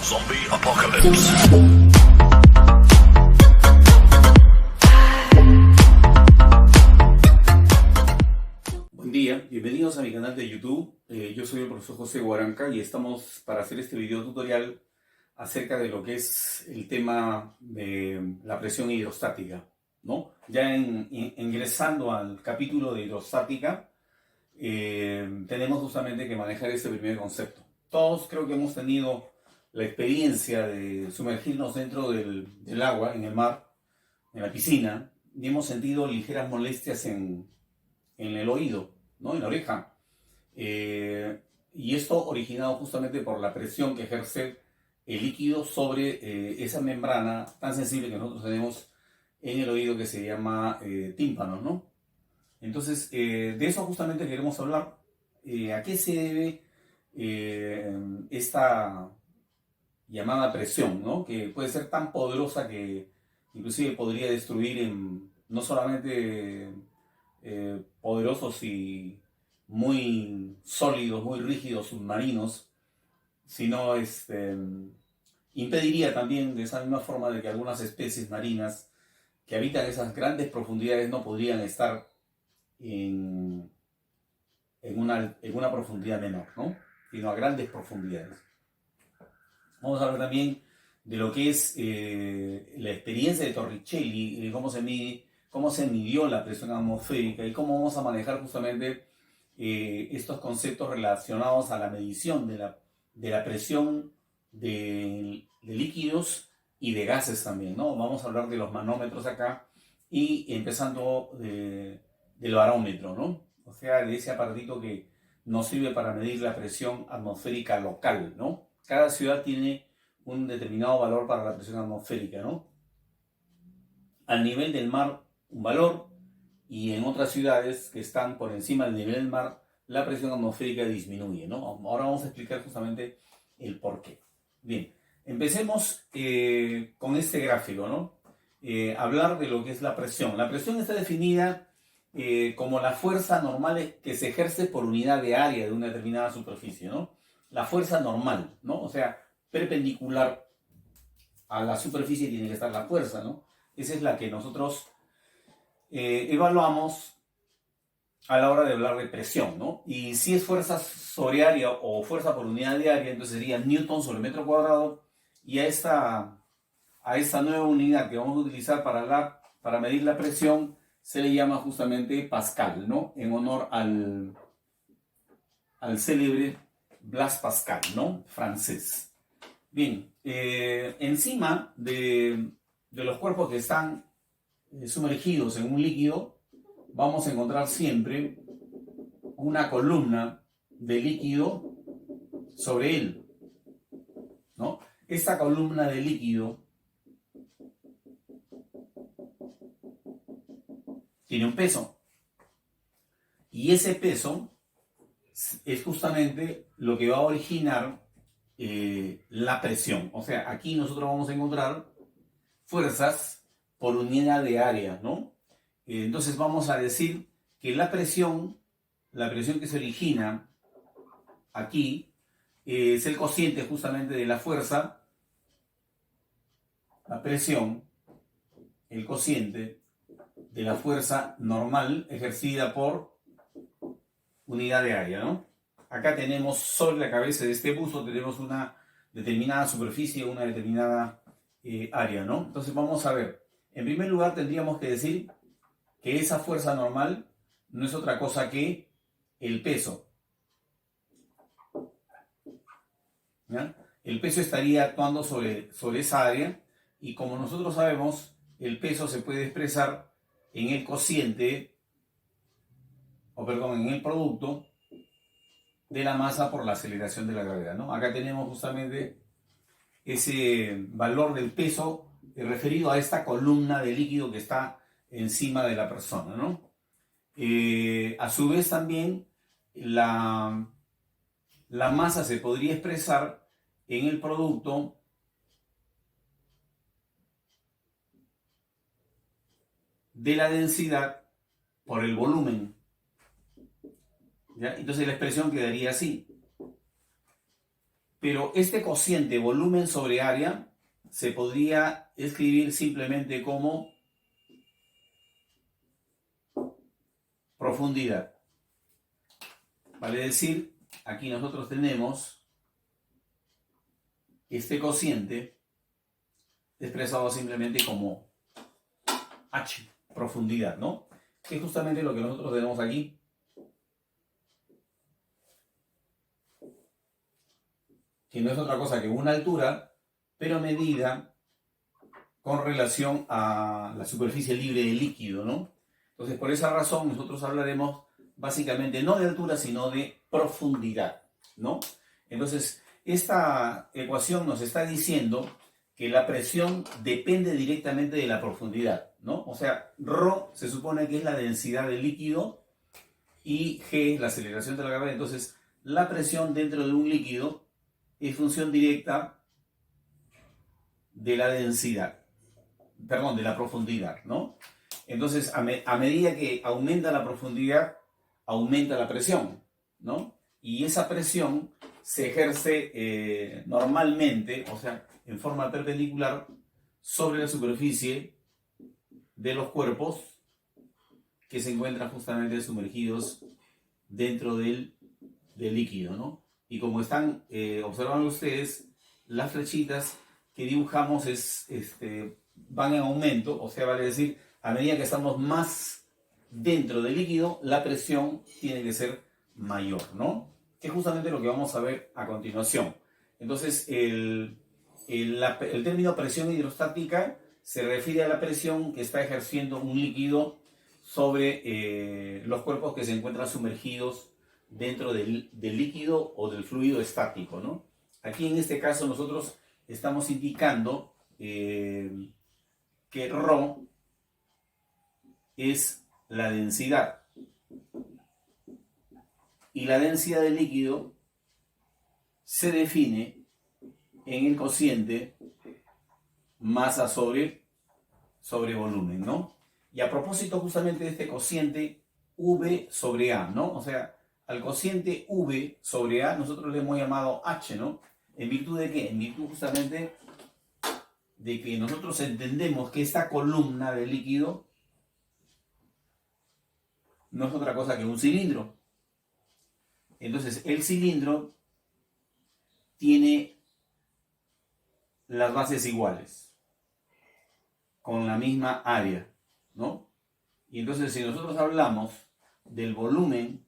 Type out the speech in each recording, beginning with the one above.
Zombie Apocalypse. Buen día, bienvenidos a mi canal de YouTube. Yo soy el profesor José Guaranca y estamos para hacer este video tutorial acerca de lo que es el tema de la presión hidrostática, ¿no? Ya ingresando al capítulo de hidrostática, tenemos justamente que manejar este primer concepto. Todos creo que hemos tenido la experiencia de sumergirnos dentro del agua, en el mar, en la piscina, y hemos sentido ligeras molestias en el oído, ¿no? En la oreja. Y esto originado justamente por la presión que ejerce el líquido sobre esa membrana tan sensible que nosotros tenemos en el oído, que se llama tímpano, ¿no? Entonces, de eso justamente queremos hablar. ¿A qué se debe esta llamada presión, ¿no? Que puede ser tan poderosa que inclusive podría destruir no solamente poderosos y muy sólidos, muy rígidos submarinos, sino impediría también de esa misma forma de que algunas especies marinas que habitan esas grandes profundidades no podrían estar en una profundidad menor, ¿no? Sino a grandes profundidades. Vamos a hablar también de lo que es la experiencia de Torricelli, cómo se midió la presión atmosférica y cómo vamos a manejar justamente estos conceptos relacionados a la medición de la presión de líquidos y de gases también, ¿no? Vamos a hablar de los manómetros acá y empezando del barómetro, ¿no? O sea, de ese aparatito que nos sirve para medir la presión atmosférica local, ¿no? Cada ciudad tiene un determinado valor para la presión atmosférica, ¿no? Al nivel del mar, un valor, y en otras ciudades que están por encima del nivel del mar, la presión atmosférica disminuye, ¿no? Ahora vamos a explicar justamente el por qué. Bien, empecemos con este gráfico, ¿no? Hablar de lo que es la presión. La presión está definida como la fuerza normal que se ejerce por unidad de área de una determinada superficie, ¿no? La fuerza normal, ¿no? O sea, perpendicular a la superficie tiene que estar la fuerza, ¿no? Esa es la que nosotros evaluamos a la hora de hablar de presión, ¿no? Y si es fuerza sobre área o fuerza por unidad de área, entonces sería Newton sobre metro cuadrado, y a esta nueva unidad que vamos a utilizar para medir la presión se le llama justamente Pascal, ¿no? En honor al célebre Blaise Pascal, ¿no? Francés. Bien, encima de los cuerpos que están sumergidos en un líquido, vamos a encontrar siempre una columna de líquido sobre él, ¿no? Esta columna de líquido tiene un peso, y ese peso es justamente lo que va a originar la presión. O sea, aquí nosotros vamos a encontrar fuerzas por unidad de área, ¿no? Entonces vamos a decir que la presión que se origina aquí es el cociente justamente de la fuerza, la presión, el cociente de la fuerza normal ejercida por unidad de área, ¿no? Acá tenemos sobre la cabeza de este buzo, tenemos una determinada superficie, una determinada área, ¿no? Entonces vamos a ver. En primer lugar tendríamos que decir que esa fuerza normal no es otra cosa que el peso, ¿ya? El peso estaría actuando sobre esa área, y como nosotros sabemos, el peso se puede expresar en el cociente, en el producto de la masa por la aceleración de la gravedad, ¿no? Acá tenemos justamente ese valor del peso referido a esta columna de líquido que está encima de la persona, ¿no? A su vez también la masa se podría expresar en el producto de la densidad por el volumen, ¿ya? Entonces la expresión quedaría así: Pero este cociente volumen sobre área se podría escribir simplemente como profundidad. Vale decir, aquí nosotros tenemos este cociente expresado simplemente como H, profundidad, ¿no? Que es justamente lo que nosotros tenemos aquí. Que no es otra cosa que una altura, pero medida con relación a la superficie libre del líquido, ¿no? Entonces, por esa razón, nosotros hablaremos básicamente no de altura, sino de profundidad, ¿no? Entonces, esta ecuación nos está diciendo que la presión depende directamente de la profundidad, ¿no? O sea, ρ se supone que es la densidad del líquido y g es la aceleración de la gravedad. Entonces, la presión dentro de un líquido es función directa de la densidad, perdón, de la profundidad, ¿no? Entonces, a medida que aumenta la profundidad, aumenta la presión, ¿no? Y esa presión se ejerce normalmente, o sea, en forma perpendicular, sobre la superficie de los cuerpos que se encuentran justamente sumergidos dentro del líquido, ¿no? Y como están observando ustedes, las flechitas que dibujamos van en aumento, o sea, vale decir, a medida que estamos más dentro del líquido, la presión tiene que ser mayor, ¿no? Que es justamente lo que vamos a ver a continuación. Entonces, el término presión hidrostática se refiere a la presión que está ejerciendo un líquido sobre los cuerpos que se encuentran sumergidos dentro del líquido o del fluido estático, ¿no? Aquí en este caso nosotros estamos indicando que ρ es la densidad y la densidad del líquido se define en el cociente masa sobre volumen, ¿no? Y a propósito justamente de este cociente V sobre A, ¿no? O sea, al cociente V sobre A nosotros le hemos llamado H, ¿no? ¿En virtud de qué? En virtud justamente de que nosotros entendemos que esta columna de líquido no es otra cosa que un cilindro. Entonces, el cilindro tiene las bases iguales, con la misma área, ¿no? Y entonces, si nosotros hablamos del volumen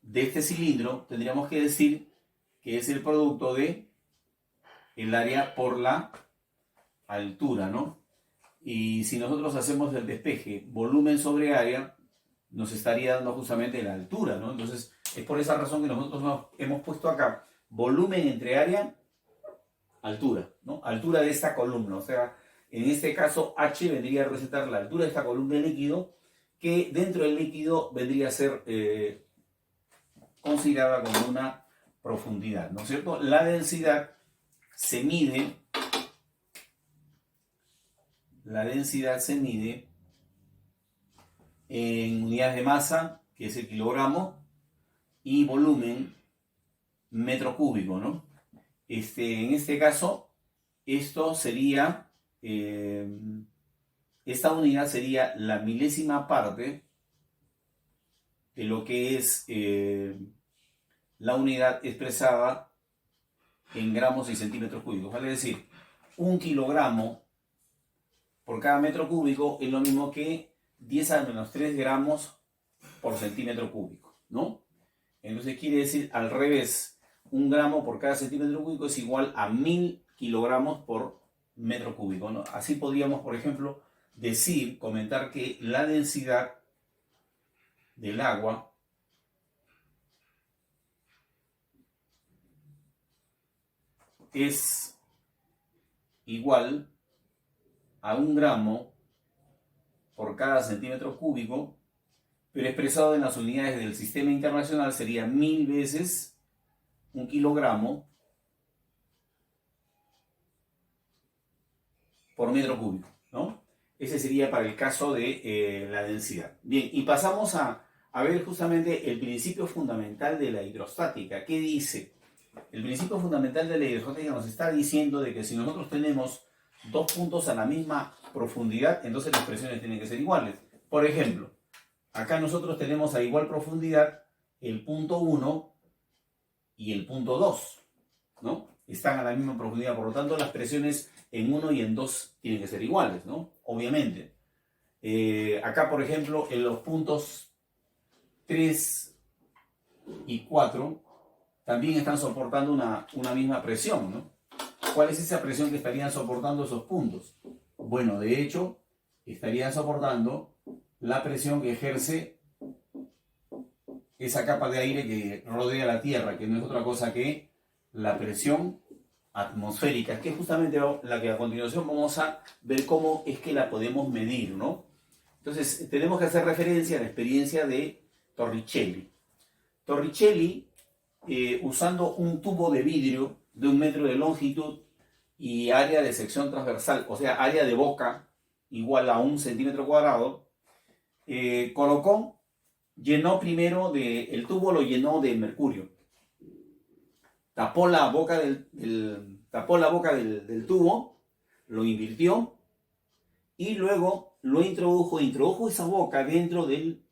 de este cilindro, tendríamos que decir que es el producto de el área por la altura, ¿no? Y si nosotros hacemos el despeje volumen sobre área, nos estaría dando justamente la altura, ¿no? Entonces, es por esa razón que nosotros hemos puesto acá volumen entre área, altura, ¿no? Altura de esta columna, o sea, en este caso H vendría a representar la altura de esta columna de líquido, que dentro del líquido vendría a ser considerada como una profundidad, ¿no es cierto? La densidad se mide, en unidades de masa, que es el kilogramo, y volumen metro cúbico, ¿no? En este caso, esto sería, esta unidad sería la milésima parte de lo que es la unidad expresada en gramos y centímetros cúbicos. Vale decir, 1 kilogramo por cada metro cúbico es lo mismo que 10 a menos 3 gramos por centímetro cúbico, ¿no? Entonces quiere decir al revés, 1 gramo por cada centímetro cúbico es igual a 1000 kilogramos por metro cúbico, ¿no? Así podríamos, por ejemplo, comentar que la densidad del agua es igual a 1 gramo por cada centímetro cúbico, pero expresado en las unidades del sistema internacional sería 1000 veces 1 kilogramo por metro cúbico, ¿no? Ese sería para el caso de la densidad. Bien, y pasamos a ver justamente el principio fundamental de la hidrostática. ¿Qué dice? El principio fundamental de la hidrostática nos está diciendo de que si nosotros tenemos dos puntos a la misma profundidad, entonces las presiones tienen que ser iguales. Por ejemplo, acá nosotros tenemos a igual profundidad el punto 1 y el punto 2, ¿no? Están a la misma profundidad, por lo tanto las presiones en 1 y en 2 tienen que ser iguales, ¿no? Obviamente. Acá, por ejemplo, en los puntos 3 y 4 también están soportando una misma presión, ¿no? ¿Cuál es esa presión que estarían soportando esos puntos? Bueno, de hecho, estarían soportando la presión que ejerce esa capa de aire que rodea la Tierra, que no es otra cosa que la presión atmosférica, que es justamente la que a continuación vamos a ver cómo es que la podemos medir, ¿no? Entonces, tenemos que hacer referencia a la experiencia de Torricelli. Torricelli, usando un tubo de vidrio de 1 metro de longitud y área de sección transversal, o sea, área de boca igual a 1 centímetro cuadrado, llenó primero el tubo lo llenó de mercurio. Tapó la boca del tubo, lo invirtió y luego lo introdujo esa boca dentro del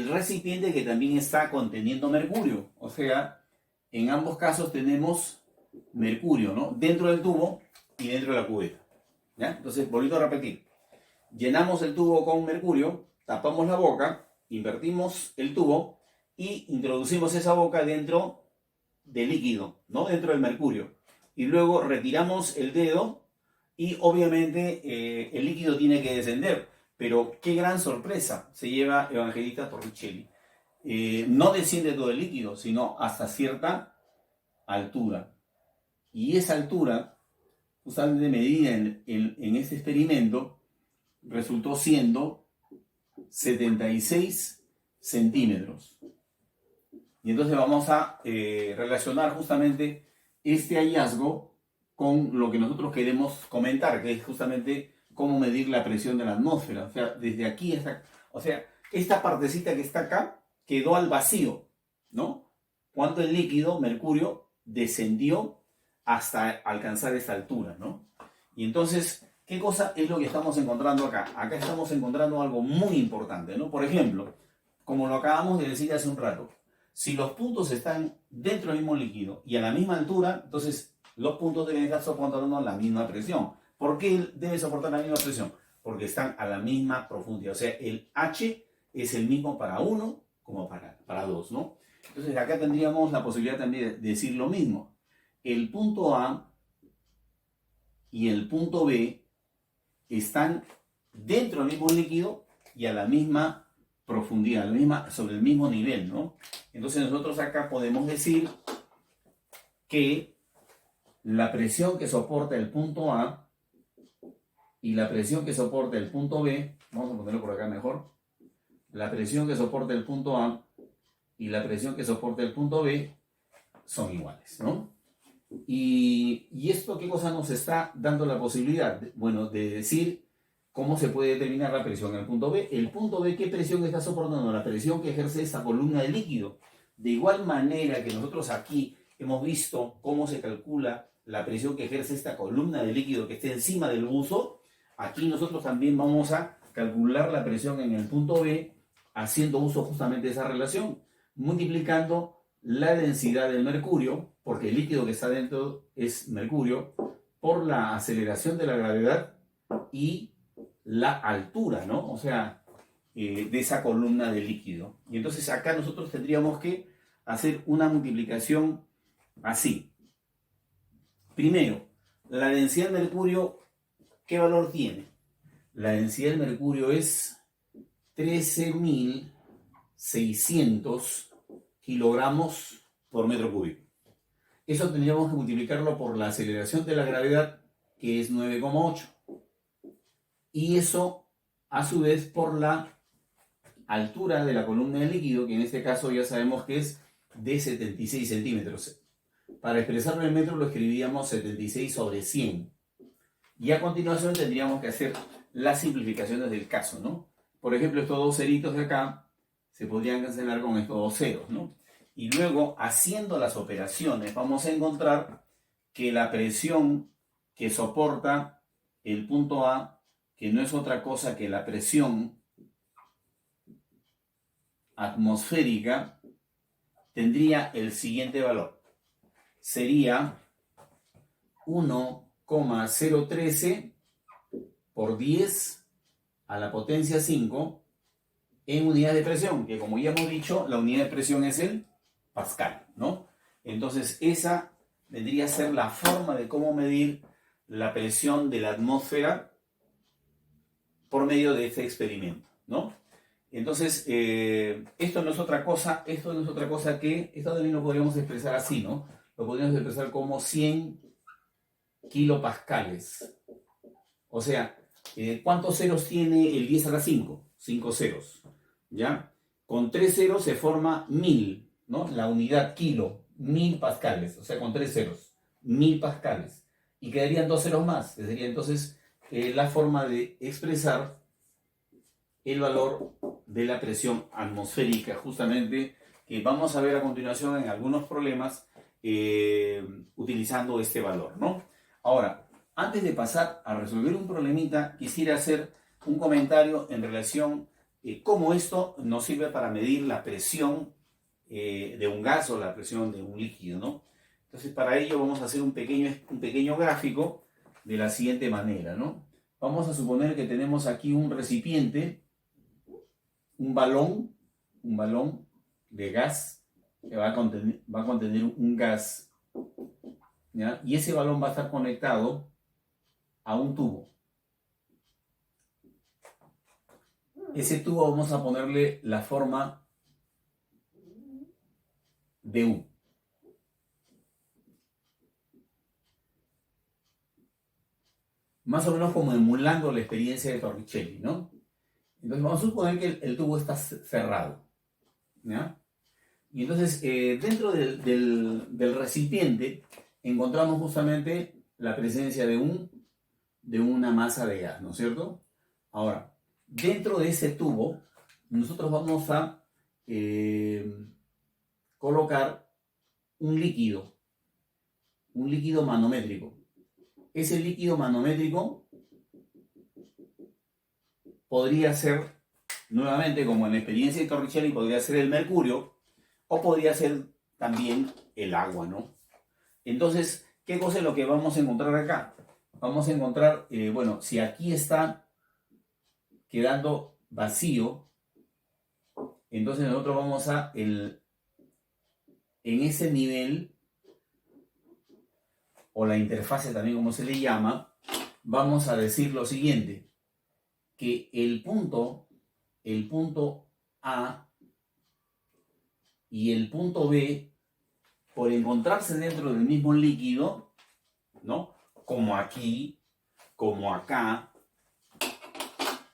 recipiente que también está conteniendo mercurio. O sea, en ambos casos tenemos mercurio, ¿no? Dentro del tubo y dentro de la cubeta. ¿Ya? Entonces, volviendo a repetir. Llenamos el tubo con mercurio, tapamos la boca, invertimos el tubo y introducimos esa boca dentro del líquido, ¿no? Dentro del mercurio. Y luego retiramos el dedo y obviamente el líquido tiene que descender. Pero qué gran sorpresa se lleva Evangelista Torricelli. No desciende todo el líquido, sino hasta cierta altura. Y esa altura, justamente medida en este experimento, resultó siendo 76 centímetros. Y entonces vamos a relacionar justamente este hallazgo con lo que nosotros queremos comentar, que es justamente cómo medir la presión de la atmósfera. O sea, desde aquí hasta... O sea, esta partecita que está acá quedó al vacío, ¿no? Cuando el líquido, mercurio, descendió hasta alcanzar esta altura, ¿no? Y entonces, ¿qué cosa es lo que estamos encontrando acá? Acá estamos encontrando algo muy importante, ¿no? Por ejemplo, como lo acabamos de decir hace un rato, si los puntos están dentro del mismo líquido y a la misma altura, entonces los puntos deben estar soportando la misma presión. ¿Por qué deben soportar la misma presión? Porque están a la misma profundidad. O sea, el H es el mismo para uno como para dos, ¿no? Entonces acá tendríamos la posibilidad también de decir lo mismo. El punto A y el punto B están dentro del mismo líquido y a la misma profundidad, sobre el mismo nivel, ¿no? Entonces nosotros acá podemos decir que la presión que soporta el punto A y la presión que soporta el punto B, vamos a ponerlo por acá mejor, la presión que soporta el punto A y la presión que soporta el punto B son iguales, ¿no? Y esto, ¿qué cosa nos está dando la posibilidad? Bueno, de decir cómo se puede determinar la presión en el punto B. El punto B, ¿qué presión está soportando? La presión que ejerce esta columna de líquido. De igual manera que nosotros aquí hemos visto cómo se calcula la presión que ejerce esta columna de líquido que está encima del buzo, aquí nosotros también vamos a calcular la presión en el punto B haciendo uso justamente de esa relación, multiplicando la densidad del mercurio, porque el líquido que está dentro es mercurio, por la aceleración de la gravedad y la altura, ¿no? O sea, de esa columna de líquido. Y entonces acá nosotros tendríamos que hacer una multiplicación así. Primero, la densidad del mercurio, ¿qué valor tiene? La densidad del mercurio es 13.600 kilogramos por metro cúbico. Eso tendríamos que multiplicarlo por la aceleración de la gravedad, que es 9,8. Y eso, a su vez, por la altura de la columna de líquido, que en este caso ya sabemos que es de 76 centímetros. Para expresarlo en metros lo escribiríamos 76 sobre 100. Y a continuación tendríamos que hacer las simplificaciones del caso, ¿no? Por ejemplo, estos dos ceritos de acá se podrían cancelar con estos dos ceros, ¿no? Y luego, haciendo las operaciones, vamos a encontrar que la presión que soporta el punto A, que no es otra cosa que la presión atmosférica, tendría el siguiente valor. Sería 1,013 por 10 a la potencia 5 en unidad de presión, que como ya hemos dicho, la unidad de presión es el pascal, ¿no? Entonces esa vendría a ser la forma de cómo medir la presión de la atmósfera por medio de este experimento, ¿no? Entonces, esto no es otra cosa que, esto también lo podríamos expresar así, ¿no? Lo podríamos expresar como 100 kilopascales. O sea, ¿cuántos ceros tiene el 10 a la 5? 5 ceros, ¿ya? Con 3 ceros se forma 1000, ¿no? La unidad kilo, 1000 pascales, o sea, con 3 ceros, 1000 pascales. Y quedarían 2 ceros más, que sería entonces la forma de expresar el valor de la presión atmosférica, justamente, que vamos a ver a continuación en algunos problemas utilizando este valor, ¿no? Ahora, antes de pasar a resolver un problemita, quisiera hacer un comentario en relación a cómo esto nos sirve para medir la presión de un gas o la presión de un líquido, ¿no? Entonces, para ello vamos a hacer un pequeño gráfico de la siguiente manera, ¿no? Vamos a suponer que tenemos aquí un recipiente, un balón de gas que va a contener un gas, ¿ya? Y ese balón va a estar conectado a un tubo. Ese tubo vamos a ponerle la forma de U. Más o menos como emulando la experiencia de Torricelli, ¿no? Entonces vamos a suponer que el tubo está cerrado, ¿ya? Y entonces dentro del recipiente encontramos justamente la presencia de una masa de gas, ¿no es cierto? Ahora, dentro de ese tubo nosotros vamos a colocar un líquido manométrico. Ese líquido manométrico podría ser, nuevamente como en la experiencia de Torricelli, podría ser el mercurio o podría ser también el agua, ¿no? Entonces, ¿qué cosa es lo que vamos a encontrar acá? Vamos a encontrar, bueno, si aquí está quedando vacío, entonces nosotros vamos a, en ese nivel, o la interfase también como se le llama, vamos a decir lo siguiente, que el punto A y el punto B, por encontrarse dentro del mismo líquido, ¿no? Como aquí, como acá,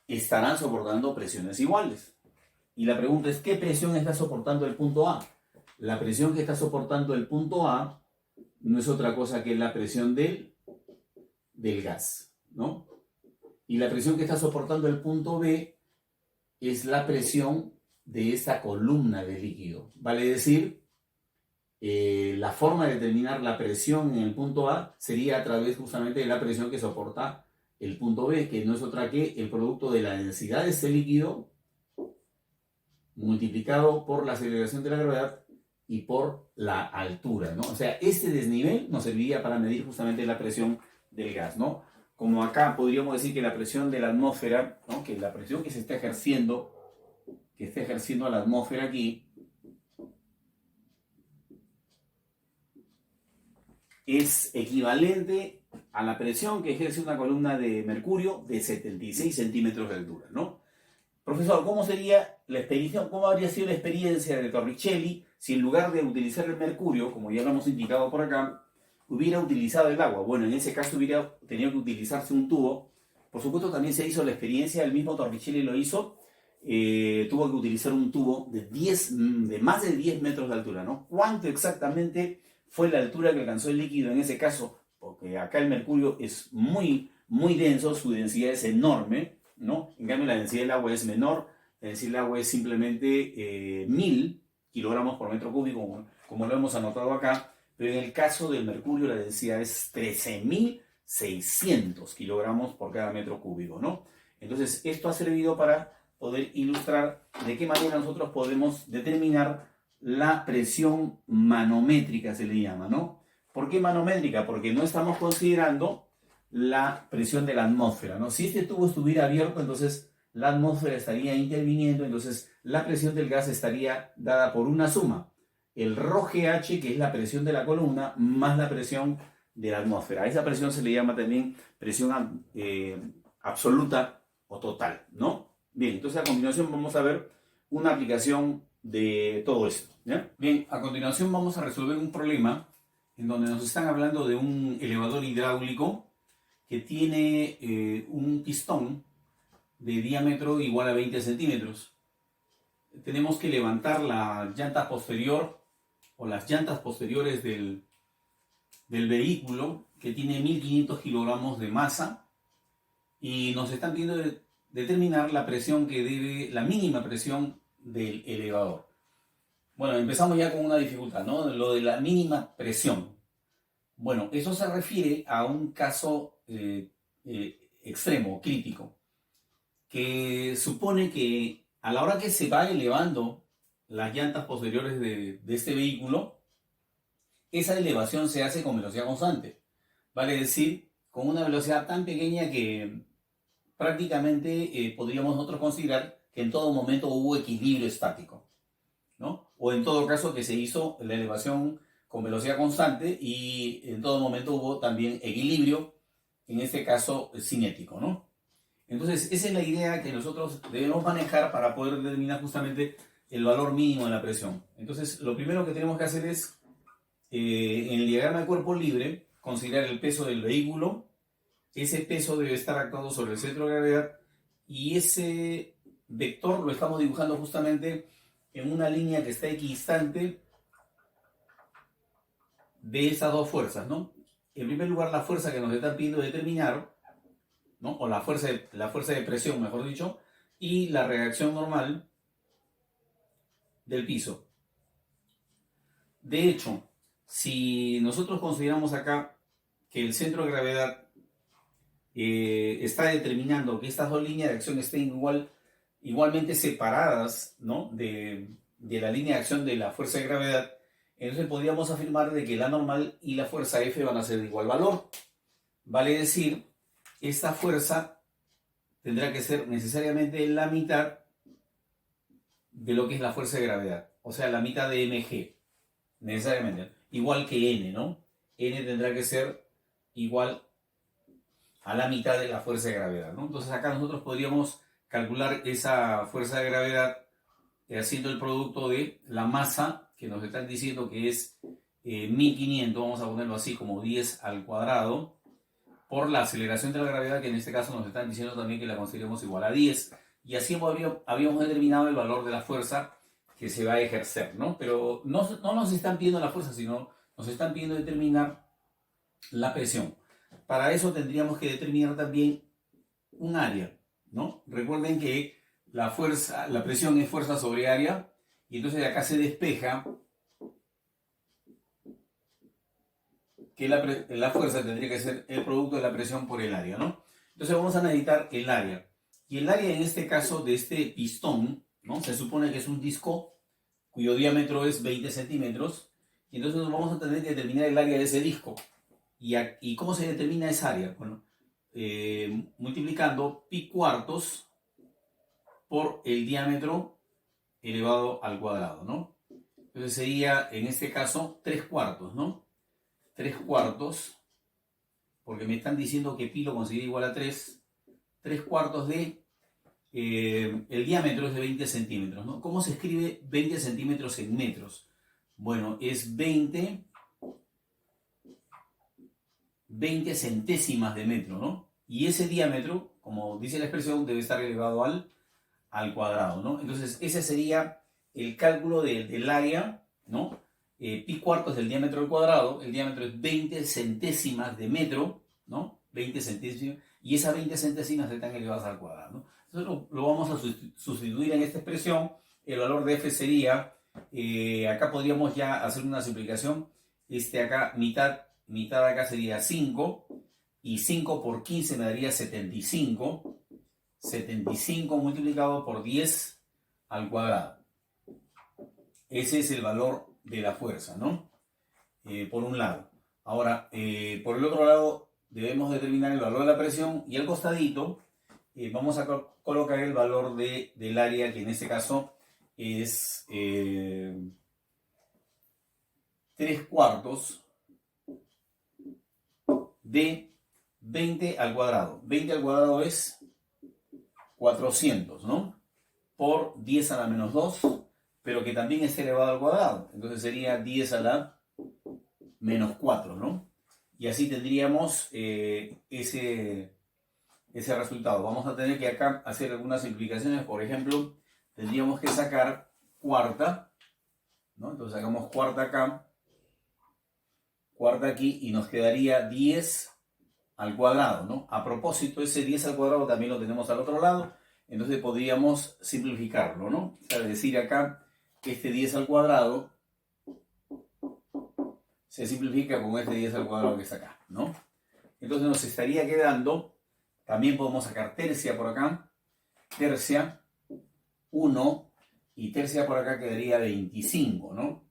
estarán soportando presiones iguales. Y la pregunta es, ¿qué presión está soportando el punto A? La presión que está soportando el punto A no es otra cosa que la presión del gas, ¿no? Y la presión que está soportando el punto B es la presión de esta columna de líquido. Vale decir, la forma de determinar la presión en el punto A sería a través justamente de la presión que soporta el punto B, que no es otra que el producto de la densidad de ese líquido multiplicado por la aceleración de la gravedad y por la altura, ¿no? O sea, este desnivel nos serviría para medir justamente la presión del gas, ¿no? Como acá podríamos decir que la presión de la atmósfera, ¿no? Que la presión que se está ejerciendo, a la atmósfera aquí, es equivalente a la presión que ejerce una columna de mercurio de 76 centímetros de altura, ¿no? Profesor, ¿cómo sería la experiencia, cómo habría sido la experiencia de Torricelli si en lugar de utilizar el mercurio, como ya lo hemos indicado por acá, hubiera utilizado el agua? Bueno, en ese caso hubiera tenido que utilizarse un tubo. Por supuesto, también se hizo la experiencia, el mismo Torricelli lo hizo, tuvo que utilizar un tubo de más de 10 metros de altura, ¿no? ¿Cuánto exactamente fue la altura que alcanzó el líquido en ese caso? Porque acá el mercurio es muy, muy denso, su densidad es enorme, ¿no? En cambio, la densidad del agua es menor, la densidad del agua es simplemente 1000 kilogramos por metro cúbico, como lo hemos anotado acá, pero en el caso del mercurio la densidad es 13.600 kilogramos por cada metro cúbico, ¿no? Entonces, esto ha servido para poder ilustrar de qué manera nosotros podemos determinar la presión manométrica, se le llama, ¿no? ¿Por qué manométrica? Porque no estamos considerando la presión de la atmósfera, ¿no? Si este tubo estuviera abierto, entonces la atmósfera estaría interviniendo, entonces la presión del gas estaría dada por una suma. El ρGH, que es la presión de la columna, más la presión de la atmósfera. A esa presión se le llama también presión absoluta o total, ¿no? Bien, entonces a continuación vamos a ver una aplicación de todo esto, ¿ya? Bien, a continuación vamos a resolver un problema en donde nos están hablando de un elevador hidráulico que tiene un pistón de diámetro igual a 20 centímetros. Tenemos que levantar la llanta posterior o las llantas posteriores del vehículo, que tiene 1500 kilogramos de masa, y nos están pidiendo determinar la presión que debe, la mínima presión del elevador. Bueno, empezamos ya con una dificultad, ¿no? Lo de la mínima presión. Bueno, eso se refiere a un caso extremo, crítico, que supone que a la hora que se va elevando las llantas posteriores de este vehículo, esa elevación se hace con velocidad constante. Vale decir, con una velocidad tan pequeña que prácticamente podríamos nosotros considerar que en todo momento hubo equilibrio estático, ¿no? O en todo caso que se hizo la elevación con velocidad constante y en todo momento hubo también equilibrio, en este caso cinético, ¿no? Entonces, esa es la idea que nosotros debemos manejar para poder determinar justamente el valor mínimo de la presión. Entonces, lo primero que tenemos que hacer es, en el diagrama de cuerpo libre, considerar el peso del vehículo. Ese peso debe estar actuando sobre el centro de gravedad y ese vector lo estamos dibujando justamente en una línea que está equidistante de esas dos fuerzas, ¿no? En primer lugar, la fuerza que nos están pidiendo determinar, ¿no? O la fuerza de presión, mejor dicho, y la reacción normal del piso. De hecho, si nosotros consideramos acá que el centro de gravedad está determinando que estas dos líneas de acción estén igualmente separadas, ¿no? de la línea de acción de la fuerza de gravedad, entonces podríamos afirmar de que la normal y la fuerza F van a ser de igual valor. Vale decir, esta fuerza tendrá que ser necesariamente la mitad de lo que es la fuerza de gravedad, o sea, la mitad de mg, necesariamente, igual que n, ¿no? N tendrá que ser igual a la mitad de la fuerza de gravedad, ¿no? Entonces acá nosotros podríamos calcular esa fuerza de gravedad haciendo el producto de la masa que nos están diciendo que es 1500, vamos a ponerlo así como 10 al cuadrado, por la aceleración de la gravedad, que en este caso nos están diciendo también que la consideremos igual a 10, y así habíamos determinado el valor de la fuerza que se va a ejercer, ¿no? Pero no nos están pidiendo la fuerza, sino nos están pidiendo determinar la presión. Para eso tendríamos que determinar también un área, ¿no? Recuerden que la presión es fuerza sobre área, y entonces de acá se despeja que la fuerza tendría que ser el producto de la presión por el área, ¿no? Entonces vamos a necesitar el área. Y el área en este caso de este pistón, ¿no? Se supone que es un disco cuyo diámetro es 20 centímetros, y entonces vamos a tener que determinar el área de ese disco. ¿Y cómo se determina esa área? Bueno, multiplicando pi cuartos por el diámetro elevado al cuadrado, ¿no? Entonces sería, en este caso, 3 cuartos, ¿no? 3 cuartos, porque me están diciendo que pi lo considero igual a 3, 3 cuartos de, el diámetro es de 20 centímetros, ¿no? ¿Cómo se escribe 20 centímetros en metros? Bueno, es 20 centésimas de metro, ¿no? Y ese diámetro, como dice la expresión, debe estar elevado al cuadrado, ¿no? Entonces, ese sería el cálculo del área, ¿no? Pi cuartos del diámetro al cuadrado, el diámetro es 20 centésimas de metro, ¿no? 20 centésimas, y esas 20 centésimas están elevadas al cuadrado, ¿no? Entonces lo vamos a sustituir en esta expresión. El valor de F sería Acá podríamos ya hacer una simplificación. Acá, mitad acá sería 5. Y 5 por 15 me daría 75. 75 multiplicado por 10 al cuadrado. Ese es el valor de la fuerza, ¿no? Por un lado. Ahora, por el otro lado, debemos determinar el valor de la presión y al costadito vamos a colocar el valor del área, que en este caso es 3/4 de 20 al cuadrado. 20 al cuadrado es 400, ¿no? Por 10 a la menos 2, pero que también es elevado al cuadrado. Entonces sería 10 a la menos 4, ¿no? Y así tendríamos ese resultado. Vamos a tener que acá hacer algunas simplificaciones. Por ejemplo, tendríamos que sacar cuarta, ¿no? Entonces sacamos cuarta acá, cuarta aquí, y nos quedaría 10 al cuadrado, ¿no? A propósito, ese 10 al cuadrado también lo tenemos al otro lado, entonces podríamos simplificarlo, ¿no? Es decir, acá que este 10 al cuadrado se simplifica con este 10 al cuadrado que está acá, ¿no? Entonces nos estaría quedando, también podemos sacar tercia por acá, tercia 1, y tercia por acá quedaría 25, ¿no?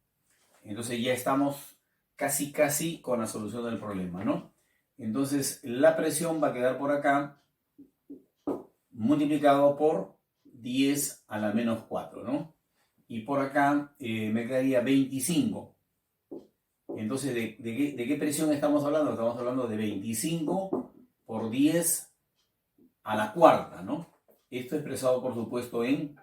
Entonces ya estamos casi con la solución del problema, ¿no? Entonces la presión va a quedar por acá multiplicado por 10 a la menos 4, ¿no? Y por acá me quedaría 25. Entonces, ¿de qué presión estamos hablando? Estamos hablando de 25 por 10 a la cuarta, ¿no? Esto expresado, por supuesto, en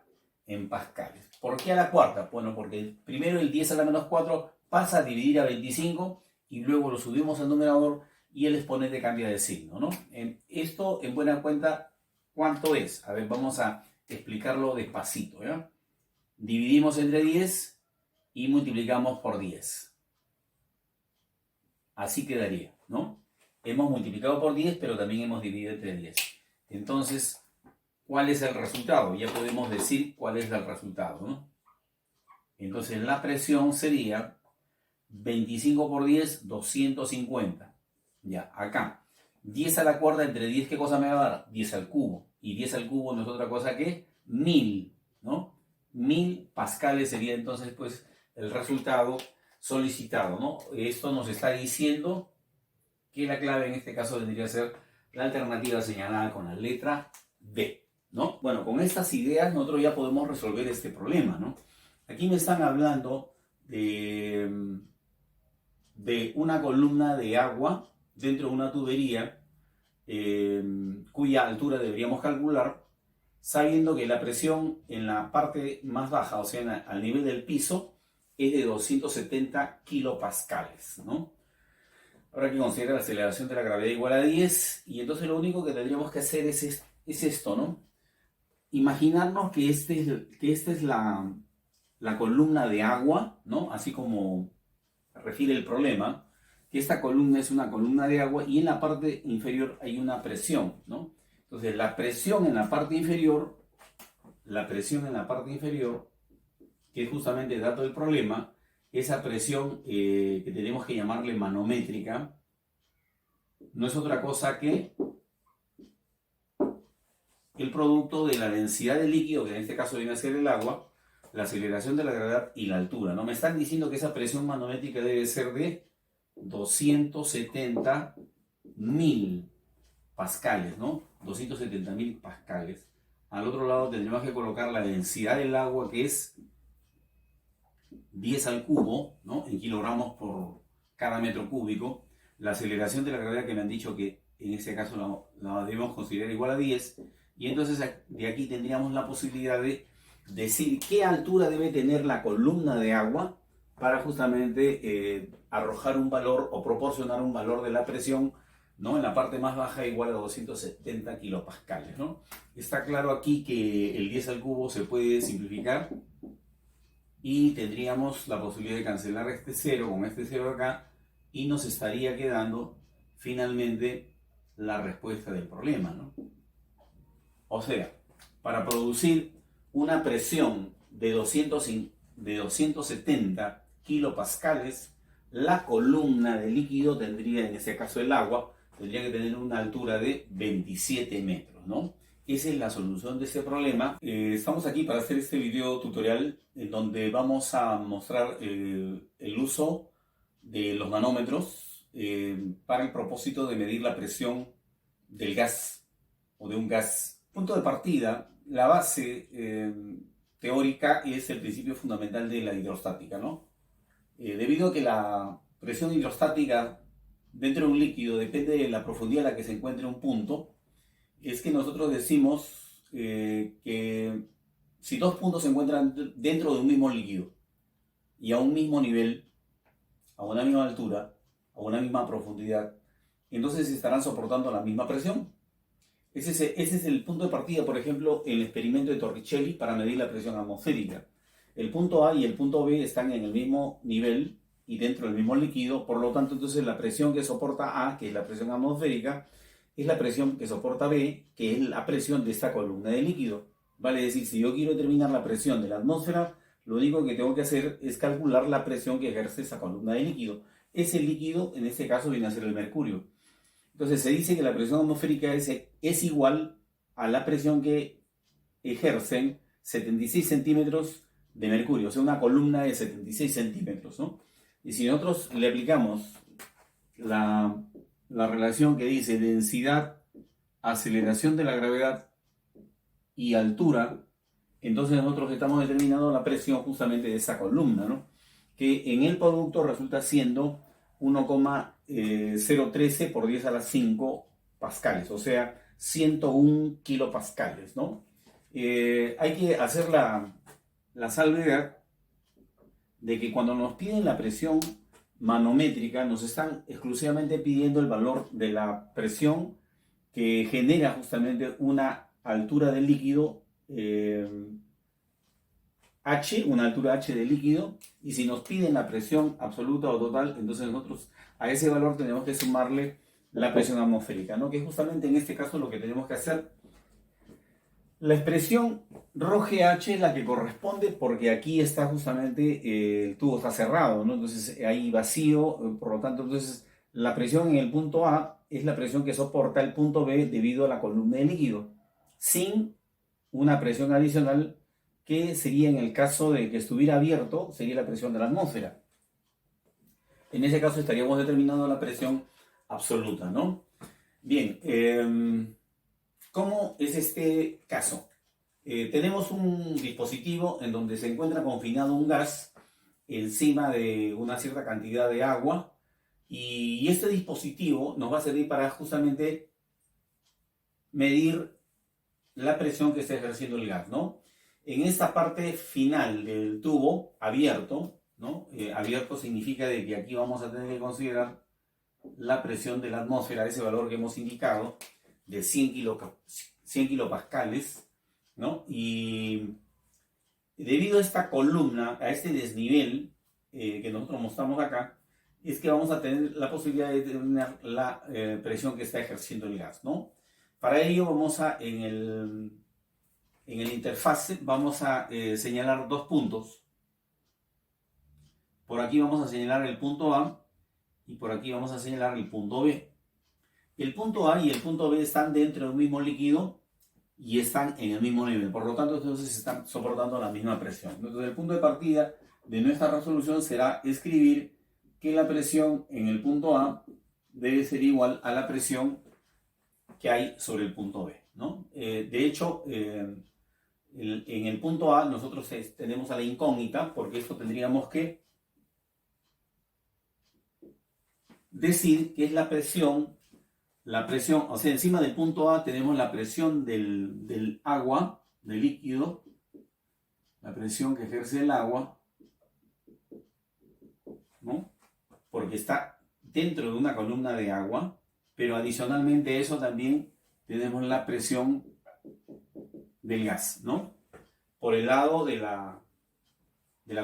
pascales. ¿Por qué a la cuarta? Bueno, porque primero el 10 a la menos 4 pasa a dividir a 25 y luego lo subimos al numerador y el exponente cambia de signo, ¿no? Esto, en buena cuenta, ¿cuánto es? A ver, vamos a explicarlo despacito, ¿ya? Dividimos entre 10 y multiplicamos por 10. Así quedaría, ¿no? Hemos multiplicado por 10, pero también hemos dividido entre 10. Entonces, ¿cuál es el resultado? Ya podemos decir cuál es el resultado, ¿no? Entonces, la presión sería 25 por 10, 250. Ya, acá. 10 a la cuarta entre 10, ¿qué cosa me va a dar? 10 al cubo. Y 10 al cubo no es otra cosa que 1000, ¿no? 1000 pascales sería entonces, pues, el resultado solicitado, ¿no? Esto nos está diciendo que la clave en este caso tendría que ser la alternativa señalada con la letra B, ¿no? Bueno, con estas ideas nosotros ya podemos resolver este problema, ¿no? Aquí me están hablando de una columna de agua dentro de una tubería cuya altura deberíamos calcular sabiendo que la presión en la parte más baja, o sea, al nivel del piso, es de 270 kilopascales, ¿no? Ahora hay que considerar la aceleración de la gravedad igual a 10, y entonces lo único que tendríamos que hacer es esto, ¿no? Imaginarnos que esta es la columna de agua, ¿no? Así como refiere el problema, que esta columna es una columna de agua y en la parte inferior hay una presión, ¿no? Entonces la presión en la parte inferior, que es justamente el dato del problema, esa presión que tenemos que llamarle manométrica, no es otra cosa que el producto de la densidad del líquido, que en este caso viene a ser el agua, la aceleración de la gravedad y la altura, ¿no? Me están diciendo que esa presión manométrica debe ser de 270.000 pascales, ¿no? 270.000 pascales. Al otro lado tendremos que colocar la densidad del agua, que es 10 al cubo, ¿no? En kilogramos por cada metro cúbico. La aceleración de la gravedad, que me han dicho que en este caso la debemos considerar igual a 10. Y entonces de aquí tendríamos la posibilidad de decir qué altura debe tener la columna de agua para justamente arrojar un valor o proporcionar un valor de la presión, ¿no? En la parte más baja igual a 270 kilopascales, ¿no? Está claro aquí que el 10 al cubo se puede simplificar y tendríamos la posibilidad de cancelar este 0 con este 0 acá y nos estaría quedando finalmente la respuesta del problema, ¿no? O sea, para producir una presión de de 270 kilopascales, la columna de líquido tendría, en este caso el agua, tendría que tener una altura de 27 metros, ¿no? Esa es la solución de ese problema. Estamos aquí para hacer este video tutorial en donde vamos a mostrar el uso de los manómetros para el propósito de medir la presión del gas o de un gas. Punto de partida, la base teórica es el principio fundamental de la hidrostática, ¿no? Debido a que la presión hidrostática dentro de un líquido depende de la profundidad a la que se encuentre un punto, es que nosotros decimos que si dos puntos se encuentran dentro de un mismo líquido y a un mismo nivel, a una misma altura, a una misma profundidad, entonces estarán soportando la misma presión. Ese es el punto de partida, por ejemplo, en el experimento de Torricelli para medir la presión atmosférica. El punto A y el punto B están en el mismo nivel y dentro del mismo líquido, por lo tanto, entonces la presión que soporta A, que es la presión atmosférica, es la presión que soporta B, que es la presión de esta columna de líquido. Vale decir, si yo quiero determinar la presión de la atmósfera, lo único que tengo que hacer es calcular la presión que ejerce esa columna de líquido. Ese líquido, en este caso, viene a ser el mercurio. Entonces se dice que la presión atmosférica es igual a la presión que ejercen 76 centímetros de mercurio, o sea, una columna de 76 centímetros, ¿no? Y si nosotros le aplicamos la relación que dice densidad, aceleración de la gravedad y altura, entonces nosotros estamos determinando la presión justamente de esa columna, ¿no? Que en el producto resulta siendo 1,013 por 10 a la 5 pascales, o sea, 101 kilopascales, ¿no? Hay que hacer la salvedad de que cuando nos piden la presión manométrica, nos están exclusivamente pidiendo el valor de la presión que genera justamente una altura del líquido H, una altura H de líquido, y si nos piden la presión absoluta o total, entonces nosotros a ese valor tenemos que sumarle la presión atmosférica, ¿no? Que es justamente en este caso lo que tenemos que hacer. La expresión ρGH es la que corresponde porque aquí está justamente el tubo está cerrado, ¿no? Entonces hay vacío, por lo tanto, entonces la presión en el punto A es la presión que soporta el punto B debido a la columna de líquido, sin una presión adicional que sería en el caso de que estuviera abierto, sería la presión de la atmósfera. En ese caso estaríamos determinando la presión absoluta, ¿no? Bien, ¿cómo es este caso? Tenemos un dispositivo en donde se encuentra confinado un gas encima de una cierta cantidad de agua y este dispositivo nos va a servir para justamente medir la presión que está ejerciendo el gas, ¿no? En esta parte final del tubo abierto, ¿no? Abierto significa de que aquí vamos a tener que considerar la presión de la atmósfera, ese valor que hemos indicado, de 100 kilopascales, ¿no? Y debido a esta columna, a este desnivel que nosotros mostramos acá, es que vamos a tener la posibilidad de determinar la presión que está ejerciendo el gas, ¿no? Para ello vamos a, en el interfase, vamos a señalar dos puntos. Por aquí vamos a señalar el punto A y por aquí vamos a señalar el punto B. El punto A y el punto B están dentro del mismo líquido y están en el mismo nivel. Por lo tanto, entonces están soportando la misma presión. Entonces, el punto de partida de nuestra resolución será escribir que la presión en el punto A debe ser igual a la presión que hay sobre el punto B, ¿no? De hecho, en el punto A nosotros tenemos a la incógnita porque esto tendríamos que decir que es la presión, o sea, encima del punto A tenemos la presión del agua, del líquido, la presión que ejerce el agua, ¿no? Porque está dentro de una columna de agua, pero adicionalmente a eso también tenemos la presión del gas, ¿no? Por el lado de la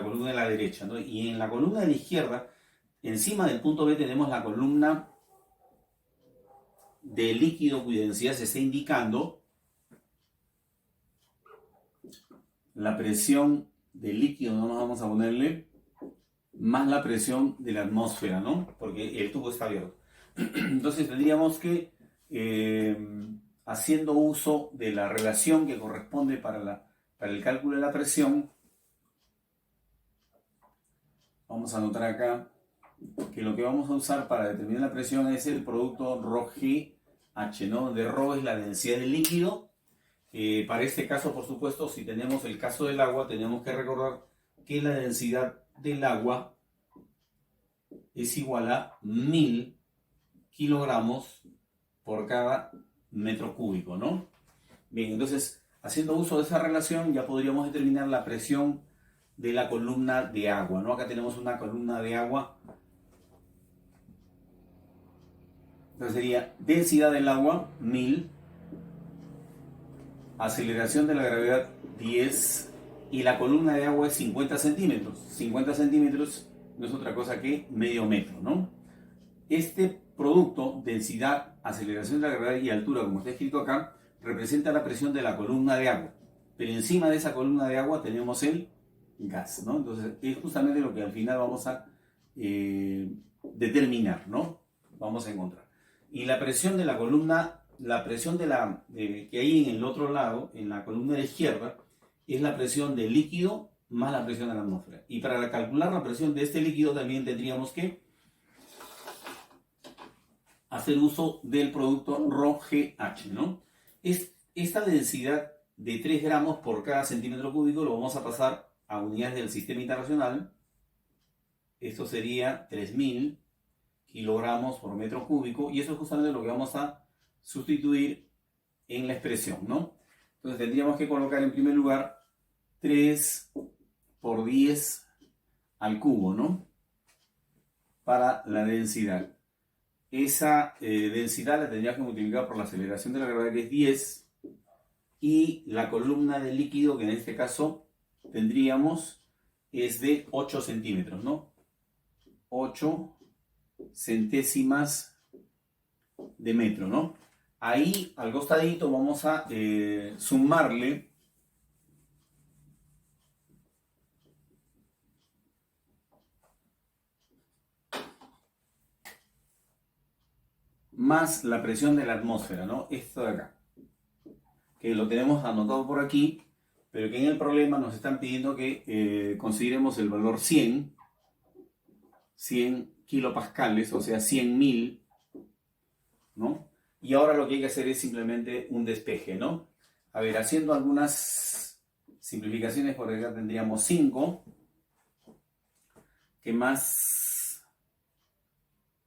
columna de la derecha, ¿no? Y en la columna de la izquierda, encima del punto B tenemos la columna de líquido cuya densidad se está indicando, la presión del líquido, no vamos a ponerle, más la presión de la atmósfera, ¿no? Porque el tubo está abierto. Entonces tendríamos que, haciendo uso de la relación que corresponde para el cálculo de la presión, vamos a anotar acá que lo que vamos a usar para determinar la presión es el producto ρGH, ¿no? Donde ρ es la densidad del líquido. Para este caso, por supuesto, si tenemos el caso del agua, tenemos que recordar que la densidad del agua es igual a 1000 kilogramos por cada metro cúbico, ¿no? Bien, entonces, haciendo uso de esa relación, ya podríamos determinar la presión de la columna de agua, ¿no? Acá tenemos una columna de agua. Entonces sería densidad del agua, 1000, aceleración de la gravedad, 10, y la columna de agua es 50 centímetros. 50 centímetros no es otra cosa que medio metro, ¿no? Este producto, densidad, aceleración de la gravedad y altura, como está escrito acá, representa la presión de la columna de agua. Pero encima de esa columna de agua tenemos el gas, ¿no? Entonces es justamente lo que al final vamos a determinar, ¿no? Vamos a encontrar. Y la presión de la columna, la presión que hay en el otro lado, en la columna de la izquierda, es la presión del líquido más la presión de la atmósfera. Y para calcular la presión de este líquido también tendríamos que hacer uso del producto ρGH, ¿no? Esta densidad de 3 gramos por cada centímetro cúbico lo vamos a pasar a unidades del sistema internacional. Esto sería 3000 kilogramos por metro cúbico, y eso es justamente lo que vamos a sustituir en la expresión, ¿no? Entonces tendríamos que colocar en primer lugar 3 por 10 al cubo, ¿no? Para la densidad. Esa densidad la tendríamos que multiplicar por la aceleración de la gravedad, que es 10, y la columna del líquido, que en este caso tendríamos, es de 8 centímetros, ¿no? 8 centésimas de metro, ¿no? Ahí al costadito vamos a sumarle más la presión de la atmósfera, ¿no? Esto de acá, que lo tenemos anotado por aquí, pero que en el problema nos están pidiendo que consideremos el valor 100 kilopascales, o sea, 100.000, ¿no? Y ahora lo que hay que hacer es simplemente un despeje, ¿no? A ver, haciendo algunas simplificaciones, por acá tendríamos 5. ¿Qué más?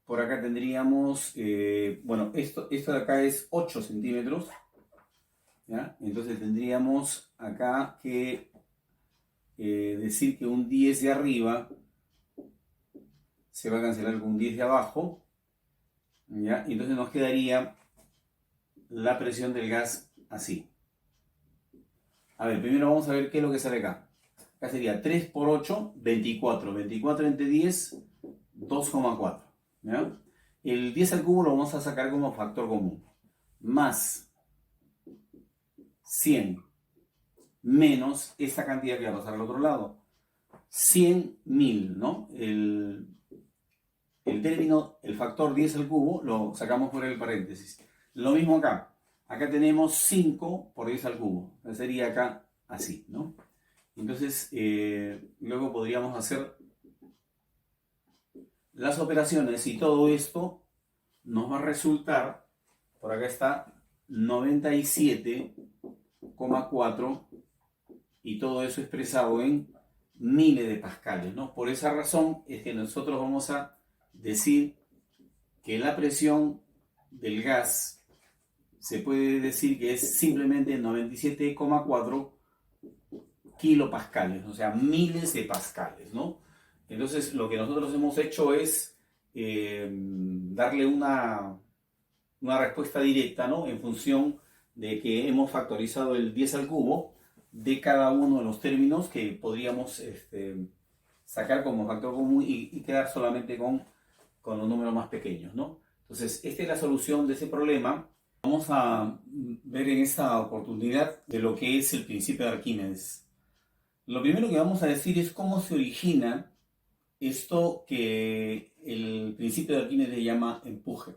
Por acá tendríamos, bueno, esto de acá es 8 centímetros, ¿ya? Entonces tendríamos acá que decir que un 10 de arriba se va a cancelar con un 10 de abajo, ¿ya? Y entonces nos quedaría la presión del gas así. A ver, primero vamos a ver qué es lo que sale acá. Acá sería 3 por 8, 24. 24 entre 10, 2,4. ¿Ya? El 10 al cubo lo vamos a sacar como factor común. Más 100 menos esta cantidad que va a pasar al otro lado. 100.000, ¿no? El término, el factor 10 al cubo, lo sacamos por el paréntesis. Lo mismo acá. Acá tenemos 5 por 10 al cubo. Sería acá así, ¿no? Entonces, luego podríamos hacer las operaciones y todo esto nos va a resultar, por acá está 97,4, y todo eso expresado en miles de pascales, ¿no? Por esa razón es que nosotros vamos a decir que la presión del gas se puede decir que es simplemente 97,4 kilopascales, o sea, miles de pascales, ¿no? Entonces, lo que nosotros hemos hecho es darle una respuesta directa, ¿no? En función de que hemos factorizado el 10 al cubo de cada uno de los términos que podríamos sacar como factor común y quedar solamente con los números más pequeños, ¿no? Entonces, esta es la solución de ese problema. Vamos a ver en esta oportunidad de lo que es el principio de Arquímedes. Lo primero que vamos a decir es cómo se origina esto que el principio de Arquímedes llama empuje.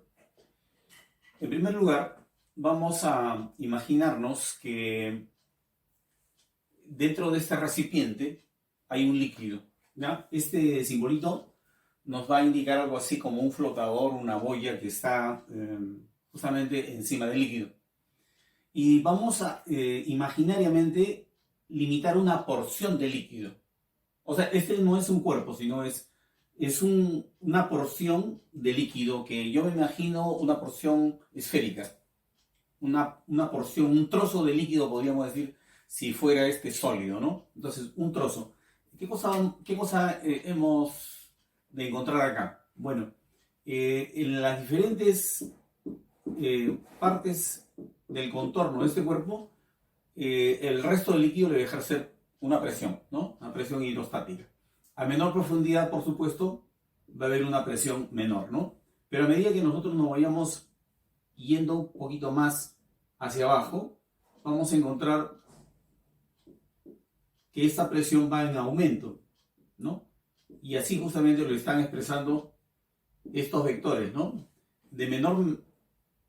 En primer lugar, vamos a imaginarnos que dentro de este recipiente hay un líquido, ¿ya? Este simbolito nos va a indicar algo así como un flotador, una boya que está justamente encima del líquido. Y vamos a imaginariamente limitar una porción de líquido. O sea, este no es un cuerpo, sino es una porción de líquido que yo me imagino una porción esférica. Una porción, un trozo de líquido, podríamos decir, si fuera este sólido, ¿no? Entonces, un trozo. ¿Qué cosa hemos de encontrar acá? Bueno, en las diferentes partes del contorno de este cuerpo, el resto del líquido debe ejercer una presión, ¿no? Una presión hidrostática. A menor profundidad, por supuesto, va a haber una presión menor, ¿no? Pero a medida que nosotros nos vayamos yendo un poquito más hacia abajo, vamos a encontrar que esta presión va en aumento, ¿no? Y así justamente lo están expresando estos vectores, ¿no? De menor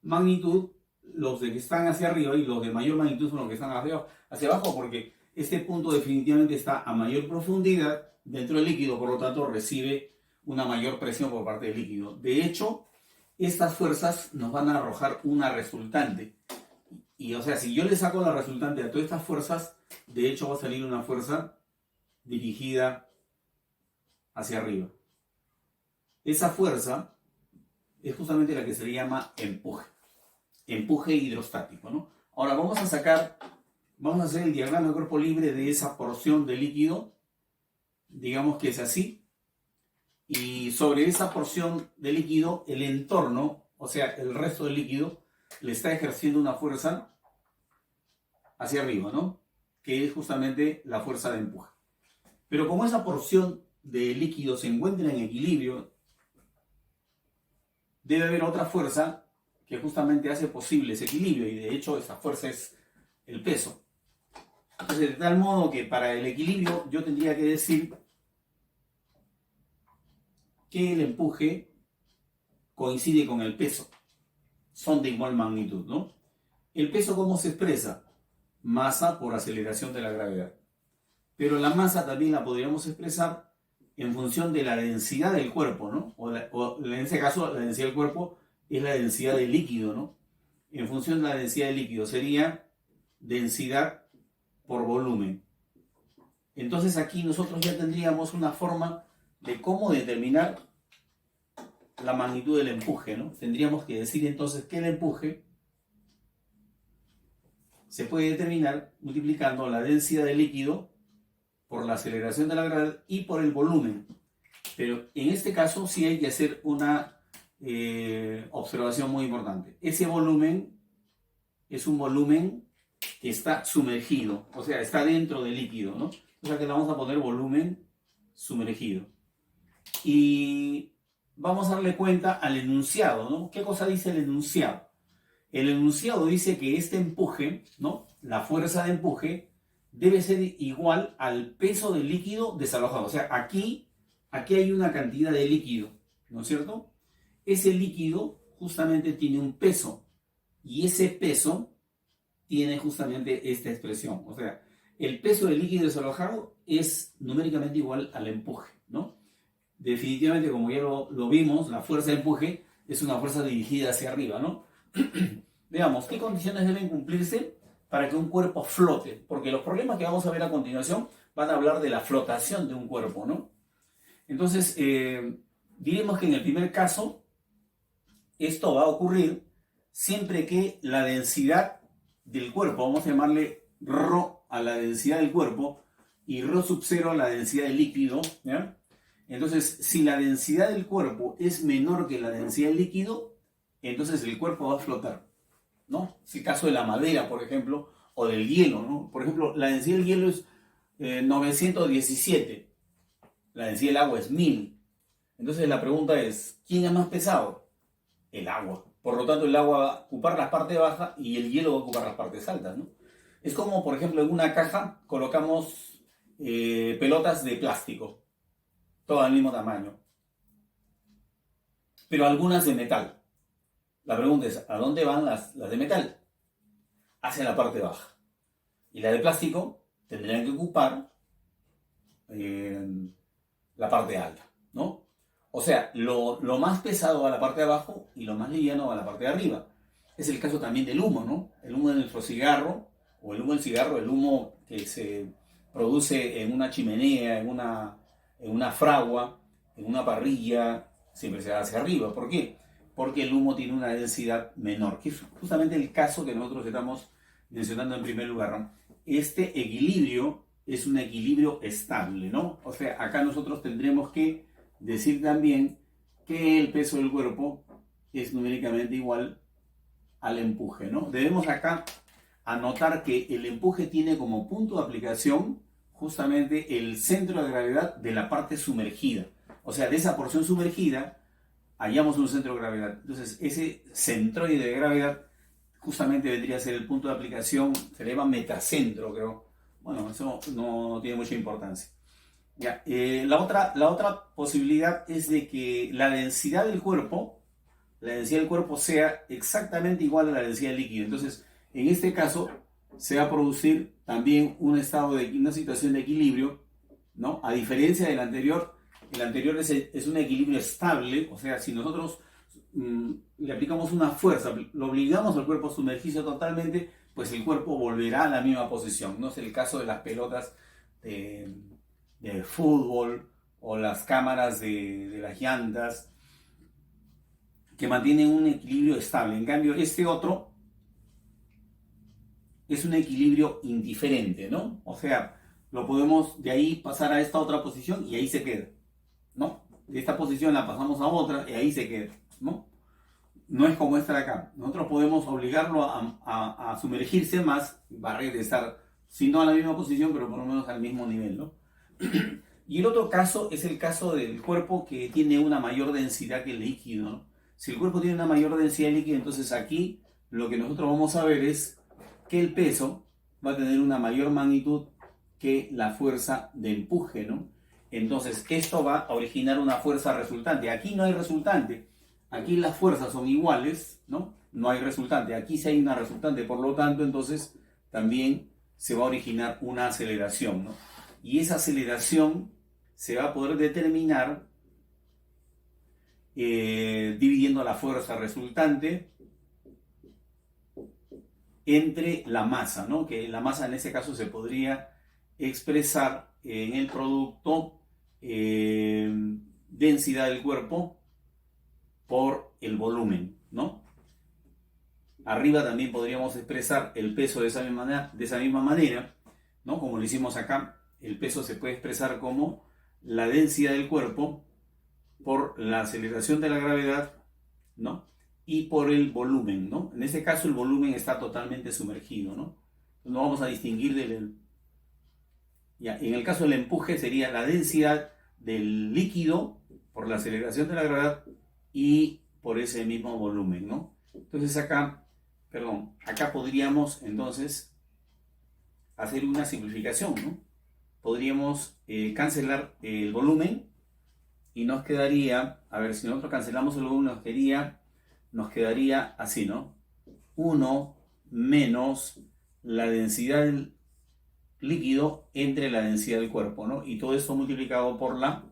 magnitud, los de que están hacia arriba, y los de mayor magnitud son los que están hacia abajo, porque este punto definitivamente está a mayor profundidad dentro del líquido, por lo tanto recibe una mayor presión por parte del líquido. De hecho, estas fuerzas nos van a arrojar una resultante. Y o sea, si yo le saco la resultante a todas estas fuerzas, de hecho va a salir una fuerza dirigida hacia arriba. Esa fuerza es justamente la que se le llama empuje hidrostático, ¿no? Ahora vamos a hacer el diagrama de cuerpo libre de esa porción de líquido, digamos que es así, y sobre esa porción de líquido, el entorno, o sea, el resto del líquido, le está ejerciendo una fuerza hacia arriba, ¿no? Que es justamente la fuerza de empuje. Pero como esa porción de líquido se encuentra en equilibrio, debe haber otra fuerza que justamente hace posible ese equilibrio, y de hecho esa fuerza es el peso. Entonces, de tal modo que para el equilibrio yo tendría que decir que el empuje coincide con el peso. Son de igual magnitud, ¿no? ¿El peso cómo se expresa? Masa por aceleración de la gravedad. Pero la masa también la podríamos expresar en función de la densidad del cuerpo, ¿no? O en ese caso, la densidad del cuerpo es la densidad del líquido, ¿no? En función de la densidad del líquido sería densidad por volumen. Entonces aquí nosotros ya tendríamos una forma de cómo determinar la magnitud del empuje, ¿no? Tendríamos que decir entonces que el empuje se puede determinar multiplicando la densidad del líquido por la aceleración de la gravedad y por el volumen. Pero en este caso sí hay que hacer una observación muy importante. Ese volumen es un volumen que está sumergido, o sea, está dentro del líquido, ¿no? O sea que le vamos a poner volumen sumergido. Y vamos a darle cuenta al enunciado, ¿no? ¿Qué cosa dice el enunciado? El enunciado dice que este empuje, ¿no? La fuerza de empuje debe ser igual al peso del líquido desalojado. O sea, aquí hay una cantidad de líquido, ¿no es cierto? Ese líquido justamente tiene un peso, y ese peso tiene justamente esta expresión. O sea, el peso del líquido desalojado es numéricamente igual al empuje, ¿no? Definitivamente, como ya lo vimos, la fuerza de empuje es una fuerza dirigida hacia arriba, ¿no? Veamos, ¿qué condiciones deben cumplirse para que un cuerpo flote? Porque los problemas que vamos a ver a continuación van a hablar de la flotación de un cuerpo, ¿no? Entonces, diremos que en el primer caso, esto va a ocurrir siempre que la densidad del cuerpo, vamos a llamarle ρ a la densidad del cuerpo y ρ sub 0 a la densidad del líquido, ¿ya? Entonces, si la densidad del cuerpo es menor que la densidad del líquido, entonces el cuerpo va a flotar, ¿no? Es el caso de la madera, por ejemplo, o del hielo, ¿no? Por ejemplo, la densidad del hielo es 917, la densidad del agua es 1000. Entonces la pregunta es, ¿quién es más pesado? El agua. Por lo tanto, el agua va a ocupar las partes bajas y el hielo va a ocupar las partes altas, ¿no? Es como, por ejemplo, en una caja colocamos pelotas de plástico, todas del mismo tamaño, pero algunas de metal. La pregunta es, ¿a dónde van las de metal? Hacia la parte baja. Y las de plástico tendrían que ocupar la parte alta, ¿no? O sea, lo más pesado va a la parte de abajo y lo más liviano va a la parte de arriba. Es el caso también del humo, ¿no? El humo de nuestro cigarro, o el humo del cigarro, el humo que se produce en una chimenea, en una fragua, en una parrilla, siempre se va hacia arriba. ¿Por qué? Porque el humo tiene una densidad menor, que es justamente el caso que nosotros estamos mencionando en primer lugar, ¿no? Este equilibrio es un equilibrio estable, ¿no? O sea, acá nosotros tendremos que decir también que el peso del cuerpo es numéricamente igual al empuje, ¿no? Debemos acá anotar que el empuje tiene como punto de aplicación justamente el centro de gravedad de la parte sumergida. O sea, de esa porción sumergida hallamos un centro de gravedad. Entonces, ese centroide de gravedad justamente vendría a ser el punto de aplicación, se le llama metacentro, creo. Bueno, eso no tiene mucha importancia. Ya, la otra posibilidad es de que la densidad del cuerpo sea exactamente igual a la densidad del líquido. Entonces, en este caso, se va a producir también una situación de equilibrio, ¿no? A diferencia del anterior, el anterior es un equilibrio estable, o sea, si nosotros le aplicamos una fuerza, lo obligamos al cuerpo a sumergirse totalmente, pues el cuerpo volverá a la misma posición. No es el caso de las pelotas de fútbol o las cámaras de las llantas, que mantienen un equilibrio estable. En cambio, este otro es un equilibrio indiferente, ¿no? O sea, lo podemos de ahí pasar a esta otra posición y ahí se queda, ¿no? De esta posición la pasamos a otra y ahí se queda, ¿no? No es como esta de acá. Nosotros podemos obligarlo a sumergirse más, va a regresar, si no a la misma posición, pero por lo menos al mismo nivel, ¿no? Y el otro caso es el caso del cuerpo que tiene una mayor densidad que el líquido, ¿no? Si el cuerpo tiene una mayor densidad de líquido, entonces aquí lo que nosotros vamos a ver es que el peso va a tener una mayor magnitud que la fuerza de empuje, ¿no? Entonces esto va a originar una fuerza resultante. Aquí no hay resultante. Aquí las fuerzas son iguales, ¿no? No hay resultante. Aquí sí hay una resultante. Por lo tanto, entonces también se va a originar una aceleración, ¿no? Y esa aceleración se va a poder determinar dividiendo la fuerza resultante entre la masa, ¿no? Que la masa en este caso se podría expresar en el producto densidad del cuerpo por el volumen, ¿no? Arriba también podríamos expresar el peso de esa misma manera, ¿no? Como lo hicimos acá, el peso se puede expresar como la densidad del cuerpo por la aceleración de la gravedad, ¿no? Y por el volumen, ¿no? En este caso el volumen está totalmente sumergido, ¿no? No vamos a distinguir ya, en el caso del empuje sería la densidad del líquido por la aceleración de la gravedad y por ese mismo volumen, ¿no? Entonces acá podríamos entonces hacer una simplificación, ¿no? Podríamos cancelar el volumen y nos quedaría, a ver, si nosotros cancelamos el volumen nos quedaría así, ¿no? 1 menos la densidad del líquido entre la densidad del cuerpo, ¿no? Y todo esto multiplicado por la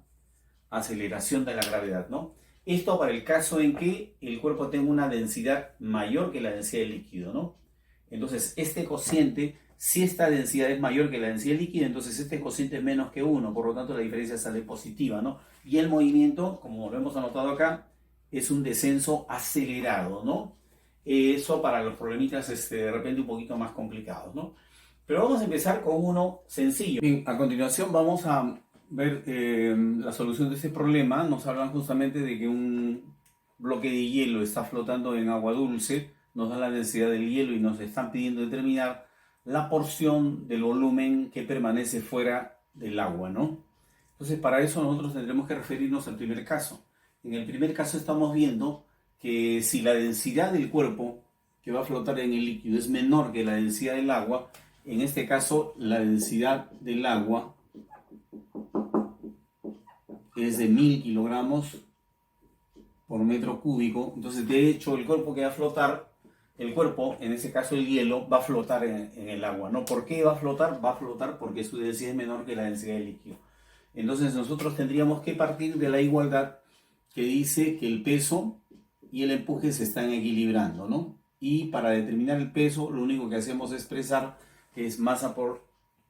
aceleración de la gravedad, ¿no? Esto para el caso en que el cuerpo tenga una densidad mayor que la densidad del líquido, ¿no? Entonces, este cociente, si esta densidad es mayor que la densidad del líquido, entonces este cociente es menos que 1, por lo tanto la diferencia sale positiva, ¿no? Y el movimiento, como lo hemos anotado acá, es un descenso acelerado, ¿no? Eso para los problemitas de repente un poquito más complicados, ¿no? Pero vamos a empezar con uno sencillo. Bien, a continuación vamos a ver la solución de este problema. Nos hablan justamente de que un bloque de hielo está flotando en agua dulce, nos da la densidad del hielo y nos están pidiendo determinar la porción del volumen que permanece fuera del agua, ¿no? Entonces, para eso nosotros tendremos que referirnos al primer caso. En el primer caso estamos viendo que si la densidad del cuerpo que va a flotar en el líquido es menor que la densidad del agua, en este caso la densidad del agua es de 1000 kilogramos por metro cúbico. Entonces, de hecho, el cuerpo que va a flotar, el cuerpo, en este caso el hielo, va a flotar en el agua, ¿no? ¿Por qué va a flotar? Va a flotar porque su densidad es menor que la densidad del líquido. Entonces, nosotros tendríamos que partir de la igualdad que dice que el peso y el empuje se están equilibrando, ¿no? Y para determinar el peso, lo único que hacemos es expresar que es masa por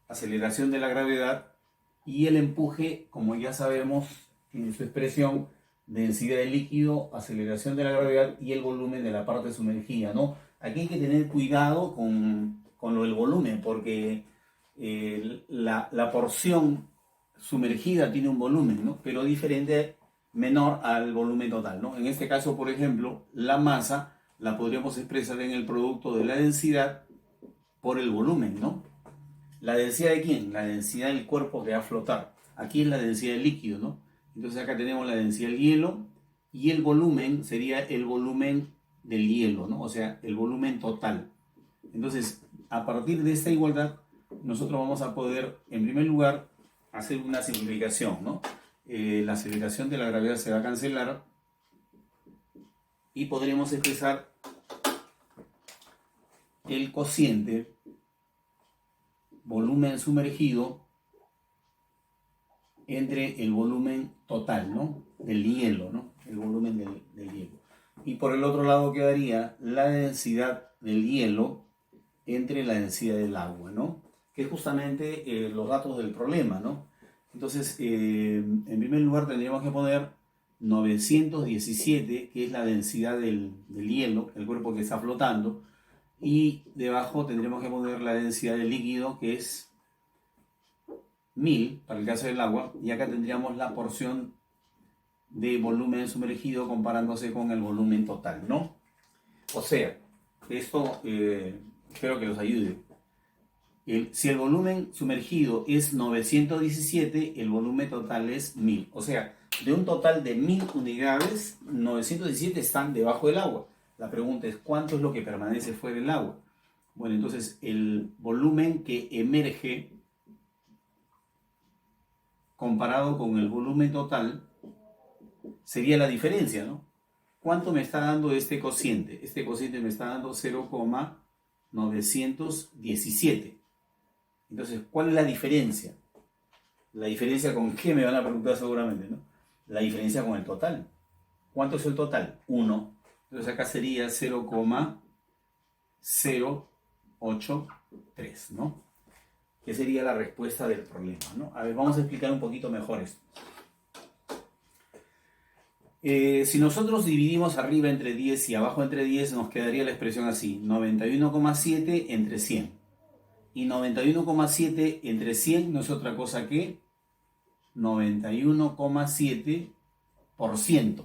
aceleración de la gravedad, y el empuje, como ya sabemos, en su expresión, densidad del líquido, aceleración de la gravedad y el volumen de la parte sumergida, ¿no? Aquí hay que tener cuidado con lo del volumen, porque la porción sumergida tiene un volumen, ¿no? Pero diferente, menor al volumen total, ¿no? En este caso, por ejemplo, la masa la podríamos expresar en el producto de la densidad por el volumen, ¿no? ¿La densidad de quién? La densidad del cuerpo que va a flotar. Aquí es la densidad del líquido, ¿no? Entonces acá tenemos la densidad del hielo y el volumen sería el volumen del hielo, ¿no? O sea, el volumen total. Entonces, a partir de esta igualdad, nosotros vamos a poder, en primer lugar, hacer una simplificación, ¿no? La aceleración de la gravedad se va a cancelar y podremos expresar el cociente volumen sumergido entre el volumen total, ¿no? Del hielo, ¿no? El volumen del hielo. Y por el otro lado quedaría la densidad del hielo entre la densidad del agua, ¿no? Que es justamente los datos del problema, ¿no? Entonces, en primer lugar tendríamos que poner 917, que es la densidad del hielo, el cuerpo que está flotando, y debajo tendremos que poner la densidad del líquido, que es 1000 para el caso del agua, y acá tendríamos la porción de volumen sumergido comparándose con el volumen total, ¿no? O sea, esto espero que los ayude. Si el volumen sumergido es 917, el volumen total es 1000. O sea, de un total de 1000 unidades, 917 están debajo del agua. La pregunta es, ¿cuánto es lo que permanece fuera del agua? Bueno, entonces el volumen que emerge comparado con el volumen total sería la diferencia, ¿no? ¿Cuánto me está dando este cociente? Este cociente me está dando 0,917. Entonces, ¿cuál es la diferencia? La diferencia con qué me van a preguntar seguramente, ¿no? La diferencia con el total. ¿Cuánto es el total? 1. Entonces acá sería 0,083, ¿no? Que sería la respuesta del problema, ¿no? A ver, vamos a explicar un poquito mejor esto. Si nosotros dividimos arriba entre 10 y abajo entre 10, nos quedaría la expresión así: 91,7 entre 100. Y 91,7 entre 100 no es otra cosa que 91,7%.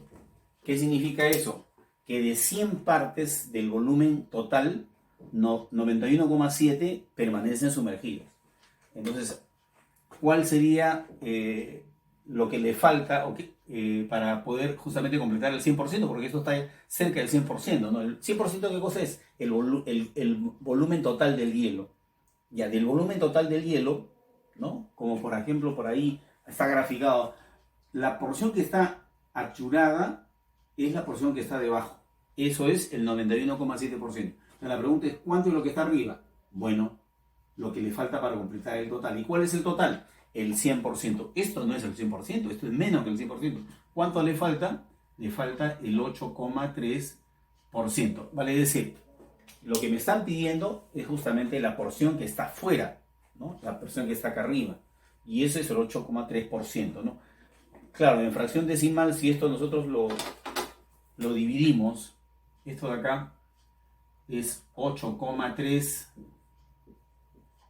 ¿Qué significa eso? Que de 100 partes del volumen total, 91,7 permanecen sumergidas. Entonces, ¿cuál sería lo que le falta para poder justamente completar el 100%? Porque esto está cerca del 100%, ¿no? El 100%, ¿qué cosa es? El volumen total del hielo. Ya, del volumen total del hielo, ¿no? Como por ejemplo por ahí está graficado, la porción que está achurada es la porción que está debajo. Eso es el 91,7%. La pregunta es, ¿cuánto es lo que está arriba? Bueno, lo que le falta para completar el total. ¿Y cuál es el total? El 100%. Esto no es el 100%, esto es menos que el 100%. ¿Cuánto le falta? Le falta el 8,3%. Vale decir, lo que me están pidiendo es justamente la porción que está afuera, ¿no? La porción que está acá arriba. Y ese es el 8,3%, ¿no? Claro, en fracción decimal, si esto nosotros lo dividimos, esto de acá es 8,3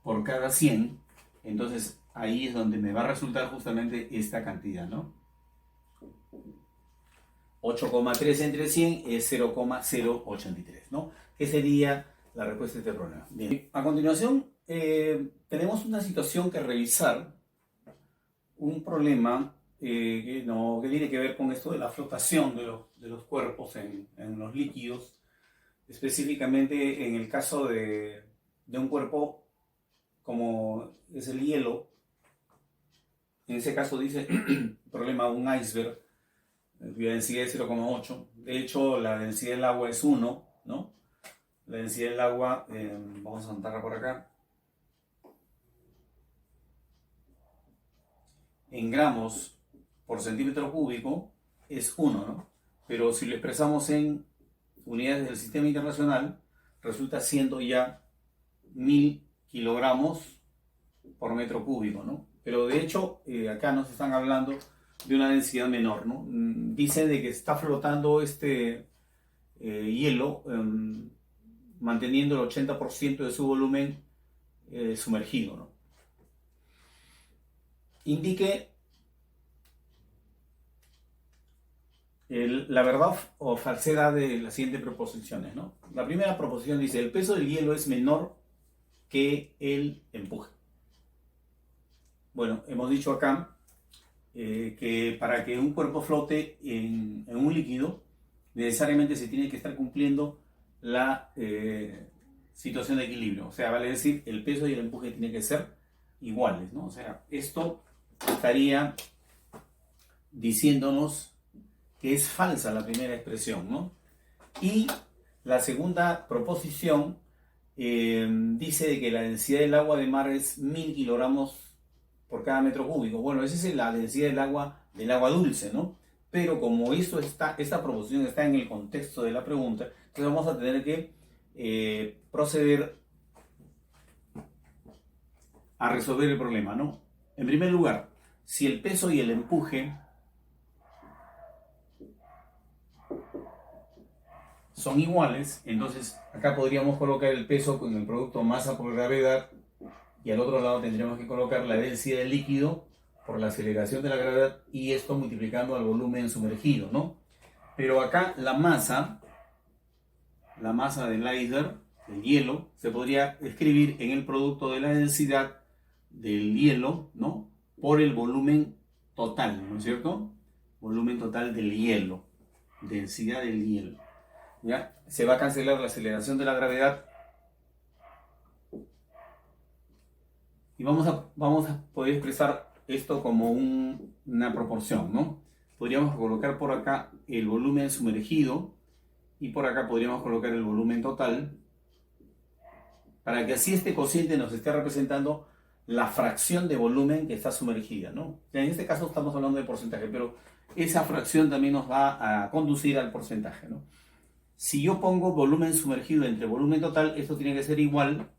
por cada 100, entonces ahí es donde me va a resultar justamente esta cantidad, ¿no? 8,3 entre 100 es 0,083, ¿no? ¿Qué sería la respuesta a este problema? Bien. A continuación, tenemos una situación que revisar, un problema que tiene que ver con esto de la flotación de los cuerpos en los líquidos, específicamente en el caso de un cuerpo como es el hielo. En ese caso dice, problema de un iceberg, cuya densidad es 0,8. De hecho, la densidad del agua es 1, ¿no? La densidad del agua, vamos a anotarla por acá, en gramos por centímetro cúbico es 1, ¿no? Pero si lo expresamos en unidades del sistema internacional, resulta siendo ya 1000 kilogramos por metro cúbico, ¿no? Pero de hecho, acá nos están hablando de una densidad menor, ¿no? Dice de que está flotando este hielo, manteniendo el 80% de su volumen sumergido, ¿no? Indique la verdad o falsedad de las siguientes proposiciones, ¿no? La primera proposición dice, el peso del hielo es menor que el empuje. Bueno, hemos dicho acá que para que un cuerpo flote en un líquido, necesariamente se tiene que estar cumpliendo la situación de equilibrio. O sea, vale decir, el peso y el empuje tienen que ser iguales, ¿no? O sea, esto estaría diciéndonos que es falsa la primera expresión, ¿no? Y la segunda proposición dice de que la densidad del agua de mar es 1000 kilogramos por cada metro cúbico. Bueno, esa es la densidad del agua dulce, ¿no? Pero como esta proposición está en el contexto de la pregunta, entonces vamos a tener que proceder a resolver el problema, ¿no? En primer lugar, si el peso y el empuje son iguales, entonces acá podríamos colocar el peso con el producto masa por gravedad y al otro lado tendríamos que colocar la densidad del líquido por la aceleración de la gravedad y esto multiplicando al volumen sumergido, ¿no? Pero acá la masa del iceberg, del hielo, se podría escribir en el producto de la densidad del hielo, ¿no? Por el volumen total, ¿no es cierto? Volumen total del hielo, densidad del hielo. ¿Ya? Se va a cancelar la aceleración de la gravedad y vamos a poder expresar esto como una proporción, ¿no? Podríamos colocar por acá el volumen sumergido y por acá podríamos colocar el volumen total para que así este cociente nos esté representando la fracción de volumen que está sumergida, ¿no? En este caso estamos hablando de porcentaje, pero esa fracción también nos va a conducir al porcentaje, ¿no? Si yo pongo volumen sumergido entre volumen total, esto tiene que ser igual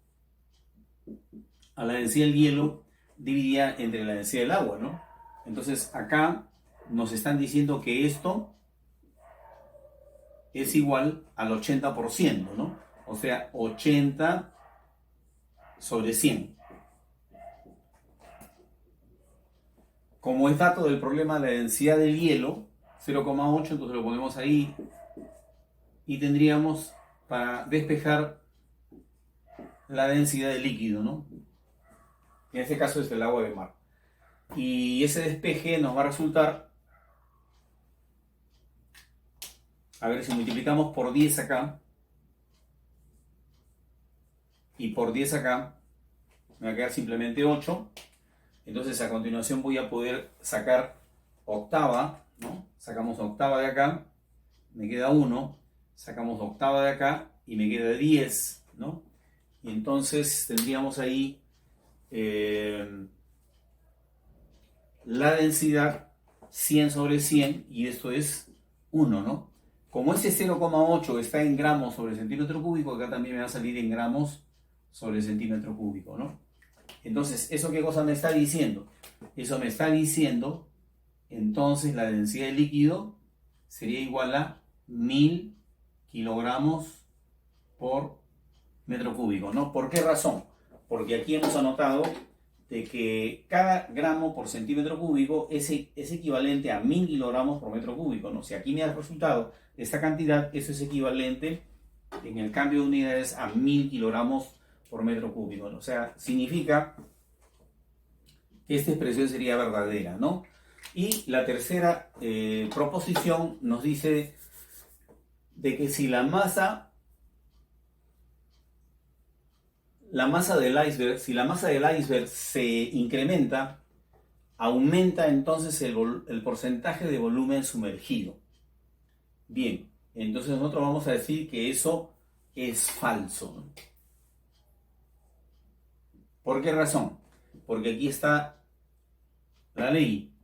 a la densidad del hielo dividida entre la densidad del agua, ¿no? Entonces acá nos están diciendo que esto es igual al 80%, ¿no? O sea, 80 sobre 100. Como es dato del problema de la densidad del hielo, 0,8, entonces lo ponemos ahí y tendríamos para despejar la densidad del líquido, ¿no? En este caso es el agua de mar. Y ese despeje nos va a resultar, a ver si multiplicamos por 10 acá y por 10 acá, me va a quedar simplemente 8. Entonces a continuación voy a poder sacar octava, ¿no? Sacamos octava de acá, me queda 1, sacamos octava de acá y me queda 10, ¿no? Y entonces tendríamos ahí la densidad 100 sobre 100 y esto es 1, ¿no? Como ese 0,8 está en gramos sobre centímetro cúbico, acá también me va a salir en gramos sobre centímetro cúbico, ¿no? Entonces, ¿eso qué cosa me está diciendo? Eso me está diciendo, entonces la densidad del líquido sería igual a 1000 kilogramos por metro cúbico, ¿no? ¿Por qué razón? Porque aquí hemos anotado de que cada gramo por centímetro cúbico es equivalente a 1000 kilogramos por metro cúbico, ¿no? Si aquí me da el resultado de esta cantidad, eso es equivalente en el cambio de unidades a 1000 kilogramos por metro cúbico, ¿no? O sea, significa que esta expresión sería verdadera, ¿no? Y la tercera proposición nos dice de que si la masa del iceberg, si la masa del iceberg se incrementa aumenta entonces el porcentaje de volumen sumergido. Bien, entonces nosotros vamos a decir que eso es falso. ¿Por qué razón? Porque aquí está la ley.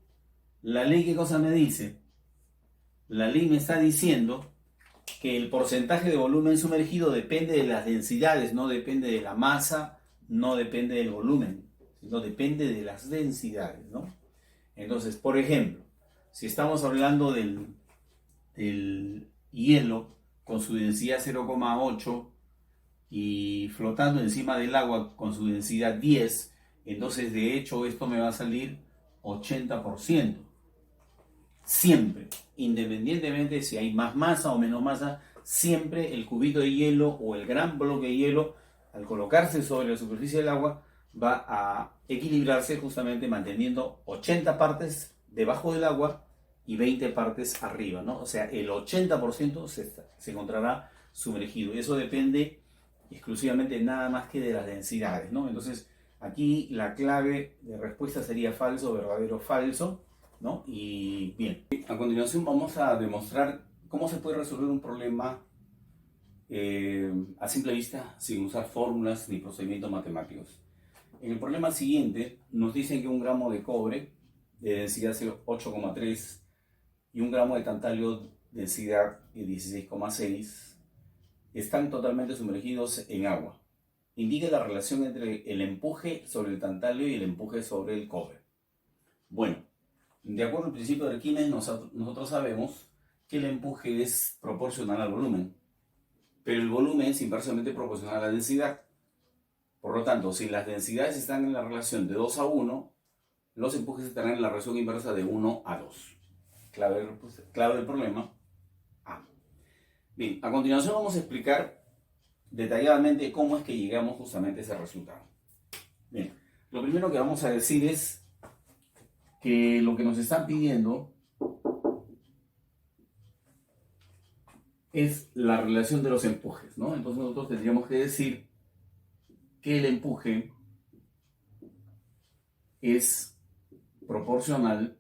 ¿La ley qué cosa me dice? La ley me está diciendo que el porcentaje de volumen sumergido depende de las densidades, no depende de la masa, no depende del volumen, sino depende de las densidades, ¿no? Entonces, por ejemplo, si estamos hablando del hielo con su densidad 0,8 y flotando encima del agua con su densidad 10, entonces de hecho esto me va a salir 80%. Siempre, independientemente si hay más masa o menos masa, siempre el cubito de hielo o el gran bloque de hielo, al colocarse sobre la superficie del agua, va a equilibrarse justamente manteniendo 80 partes debajo del agua y 20 partes arriba, ¿no? O sea, el 80% se encontrará sumergido. Y eso depende exclusivamente nada más que de las densidades, ¿no? Entonces, aquí la clave de respuesta sería falso, verdadero, falso, ¿no? Y bien, a continuación vamos a demostrar cómo se puede resolver un problema a simple vista sin usar fórmulas ni procedimientos matemáticos. En el problema siguiente nos dicen que un gramo de cobre de densidad 8,3 y un gramo de tantalio densidad 16,6 están totalmente sumergidos en agua. Indique la relación entre el empuje sobre el tantalio y el empuje sobre el cobre. Bueno, de acuerdo al principio de Arquímedes, nosotros sabemos que el empuje es proporcional al volumen, pero el volumen es inversamente proporcional a la densidad. Por lo tanto, si las densidades están en la relación de 2 a 1, los empujes estarán en la relación inversa de 1 a 2. Clave del problema A. Bien, a continuación vamos a explicar detalladamente cómo es que llegamos justamente a ese resultado. Bien, lo primero que vamos a decir es que lo que nos están pidiendo es la relación de los empujes, ¿no? Entonces nosotros tendríamos que decir que el empuje es proporcional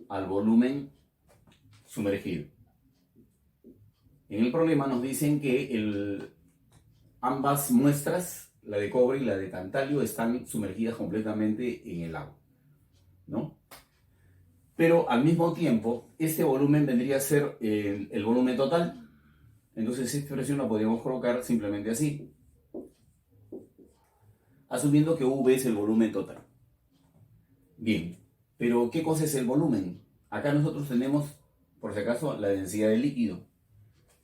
al volumen sumergido. En el problema nos dicen que ambas muestras, la de cobre y la de tantalio, están sumergidas completamente en el agua, ¿no? Pero al mismo tiempo, este volumen vendría a ser el volumen total. Entonces esta expresión la podríamos colocar simplemente así, asumiendo que V es el volumen total. Bien, pero ¿qué cosa es el volumen? Acá nosotros tenemos, por si acaso, la densidad del líquido.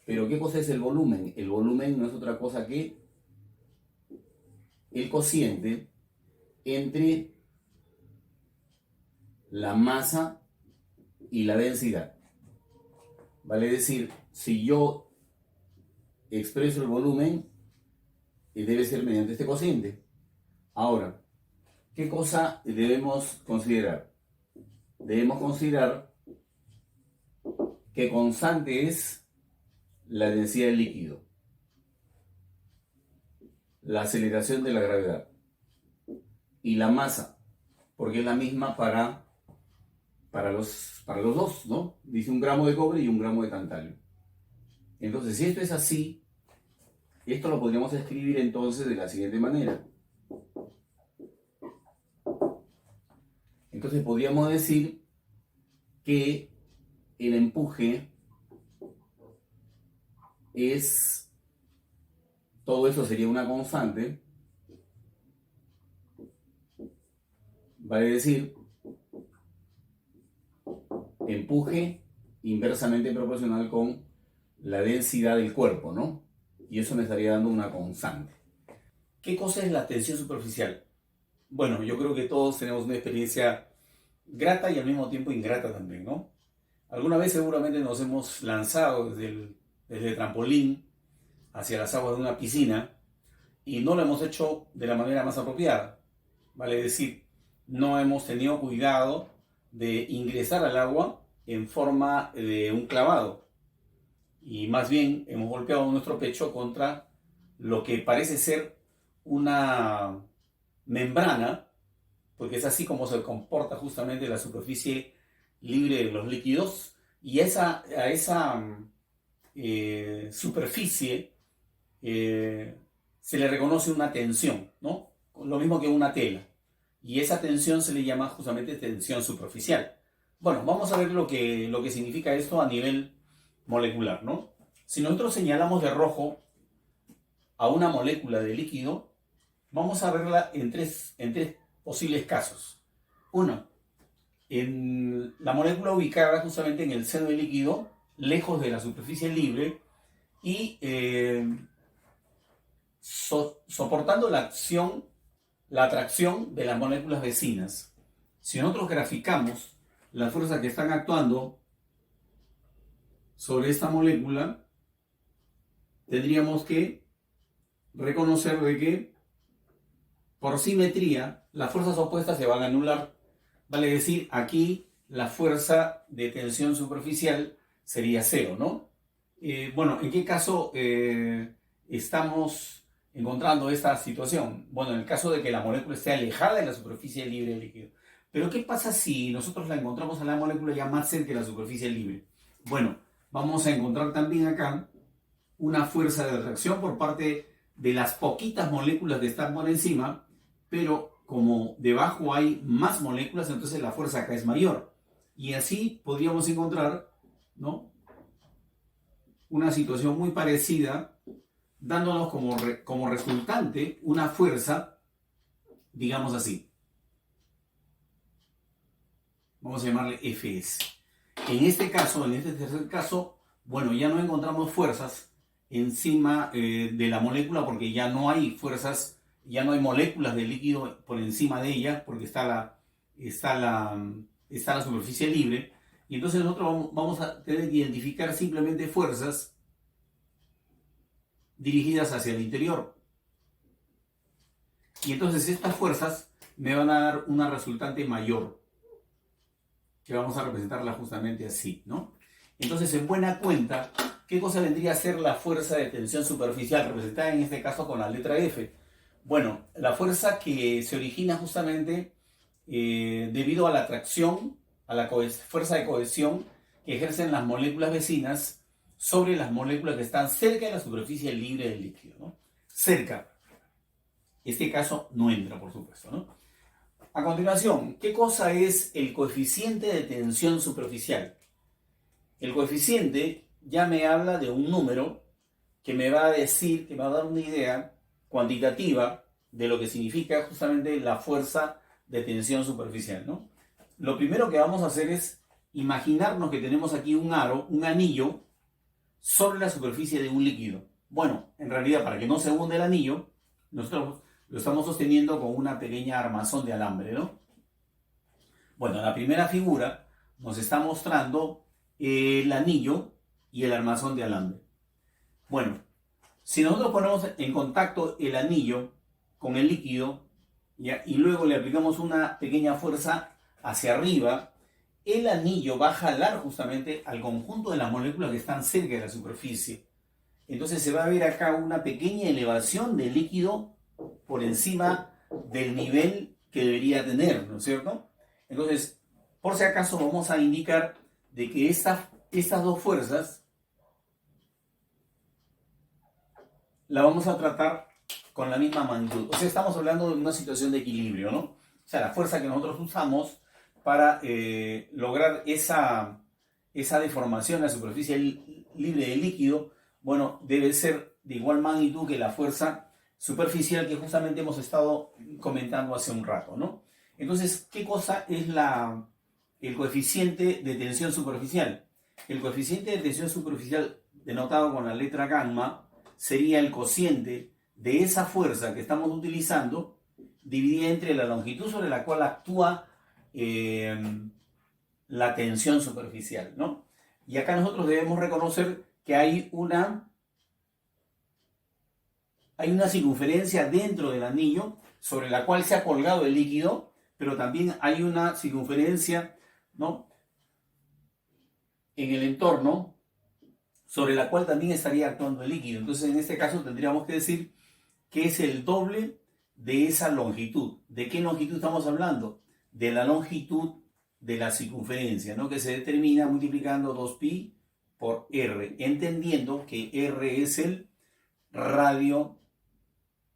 Pero ¿qué cosa es el volumen? El volumen no es otra cosa que el cociente entre la masa y la densidad. Vale decir, si yo expreso el volumen, debe ser mediante este cociente. Ahora, ¿qué cosa debemos considerar? Debemos considerar que constante es la densidad del líquido, la aceleración de la gravedad y la masa, porque es la misma para los dos, ¿no? Dice 1 gramo de cobre y 1 gramo de tantalio. Entonces, si esto es así, esto lo podríamos escribir entonces de la siguiente manera. Entonces podríamos decir que el empuje es, todo eso sería una constante, vale decir, empuje inversamente proporcional con la densidad del cuerpo, ¿no? Y eso me estaría dando una constante. ¿Qué cosa es la tensión superficial? Bueno, yo creo que todos tenemos una experiencia grata y al mismo tiempo ingrata también, ¿no? Alguna vez seguramente nos hemos lanzado desde el trampolín hacia las aguas de una piscina y no lo hemos hecho de la manera más apropiada. Vale decir, no hemos tenido cuidado de ingresar al agua en forma de un clavado y más bien hemos golpeado nuestro pecho contra lo que parece ser una membrana porque es así como se comporta justamente la superficie libre de los líquidos, y a esa superficie se le reconoce una tensión, ¿no? Lo mismo que una tela. Y esa tensión se le llama justamente tensión superficial. Bueno, vamos a ver lo que significa esto a nivel molecular, ¿no? Si nosotros señalamos de rojo a una molécula de líquido, vamos a verla en tres posibles casos. Uno, en la molécula ubicada justamente en el seno del líquido, lejos de la superficie libre y soportando la atracción de las moléculas vecinas. Si nosotros graficamos las fuerzas que están actuando sobre esta molécula, tendríamos que reconocer de que por simetría las fuerzas opuestas se van a anular. Vale decir, aquí la fuerza de tensión superficial sería cero, ¿no? Bueno, ¿en qué caso estamos encontrando esta situación? Bueno, en el caso de que la molécula esté alejada de la superficie libre del líquido. Pero ¿qué pasa si nosotros la encontramos a la molécula ya más cerca de la superficie libre? Bueno, vamos a encontrar también acá una fuerza de atracción por parte de las poquitas moléculas que están por encima, pero como debajo hay más moléculas, entonces la fuerza acá es mayor. Y así podríamos encontrar, ¿no?, una situación muy parecida, dándonos como resultante una fuerza, digamos así. Vamos a llamarle Fs. En este caso, en este tercer caso, bueno, ya no encontramos fuerzas encima de la molécula porque ya no hay fuerzas, ya no hay moléculas de líquido por encima de ella porque está la superficie libre. Y entonces nosotros vamos a tener que identificar simplemente fuerzas dirigidas hacia el interior. Y entonces estas fuerzas me van a dar una resultante mayor, que vamos a representarla justamente así, ¿no? Entonces, en buena cuenta, ¿qué cosa vendría a ser la fuerza de tensión superficial, representada en este caso con la letra F? Bueno, la fuerza que se origina justamente debido a la atracción, a la fuerza de cohesión que ejercen las moléculas vecinas sobre las moléculas que están cerca de la superficie libre del líquido, ¿no? Cerca. Este caso no entra, por supuesto, ¿no? A continuación, ¿qué cosa es el coeficiente de tensión superficial? El coeficiente ya me habla de un número que me va a decir, que me va a dar una idea cuantitativa de lo que significa justamente la fuerza de tensión superficial, ¿no? Lo primero que vamos a hacer es imaginarnos que tenemos aquí un aro, un anillo, sobre la superficie de un líquido. Bueno, en realidad, para que no se hunde el anillo, nosotros lo estamos sosteniendo con una pequeña armazón de alambre, ¿no? Bueno, la primera figura nos está mostrando el anillo y el armazón de alambre. Bueno, si nosotros ponemos en contacto el anillo con el líquido, ¿ya?, y luego le aplicamos una pequeña fuerza hacia arriba, el anillo va a jalar justamente al conjunto de las moléculas que están cerca de la superficie. Entonces se va a ver acá una pequeña elevación del líquido por encima del nivel que debería tener, ¿no es cierto? Entonces, por si acaso vamos a indicar de que estas dos fuerzas la vamos a tratar con la misma magnitud. O sea, estamos hablando de una situación de equilibrio, ¿no? O sea, la fuerza que nosotros usamos para lograr esa deformación en la superficie libre del líquido, bueno, debe ser de igual magnitud que la fuerza superficial que justamente hemos estado comentando hace un rato, ¿no? Entonces, ¿qué cosa es el coeficiente de tensión superficial? El coeficiente de tensión superficial, denotado con la letra gamma, sería el cociente de esa fuerza que estamos utilizando dividida entre la longitud sobre la cual actúa la tensión superficial, ¿no? Y acá nosotros debemos reconocer que hay una circunferencia dentro del anillo sobre la cual se ha colgado el líquido, pero también hay una circunferencia, ¿no?, en el entorno sobre la cual también estaría actuando el líquido. Entonces, en este caso tendríamos que decir que es el doble de esa longitud. ¿De qué longitud estamos hablando? De la longitud de la circunferencia, ¿no? Que se determina multiplicando 2pi por r, entendiendo que r es el radio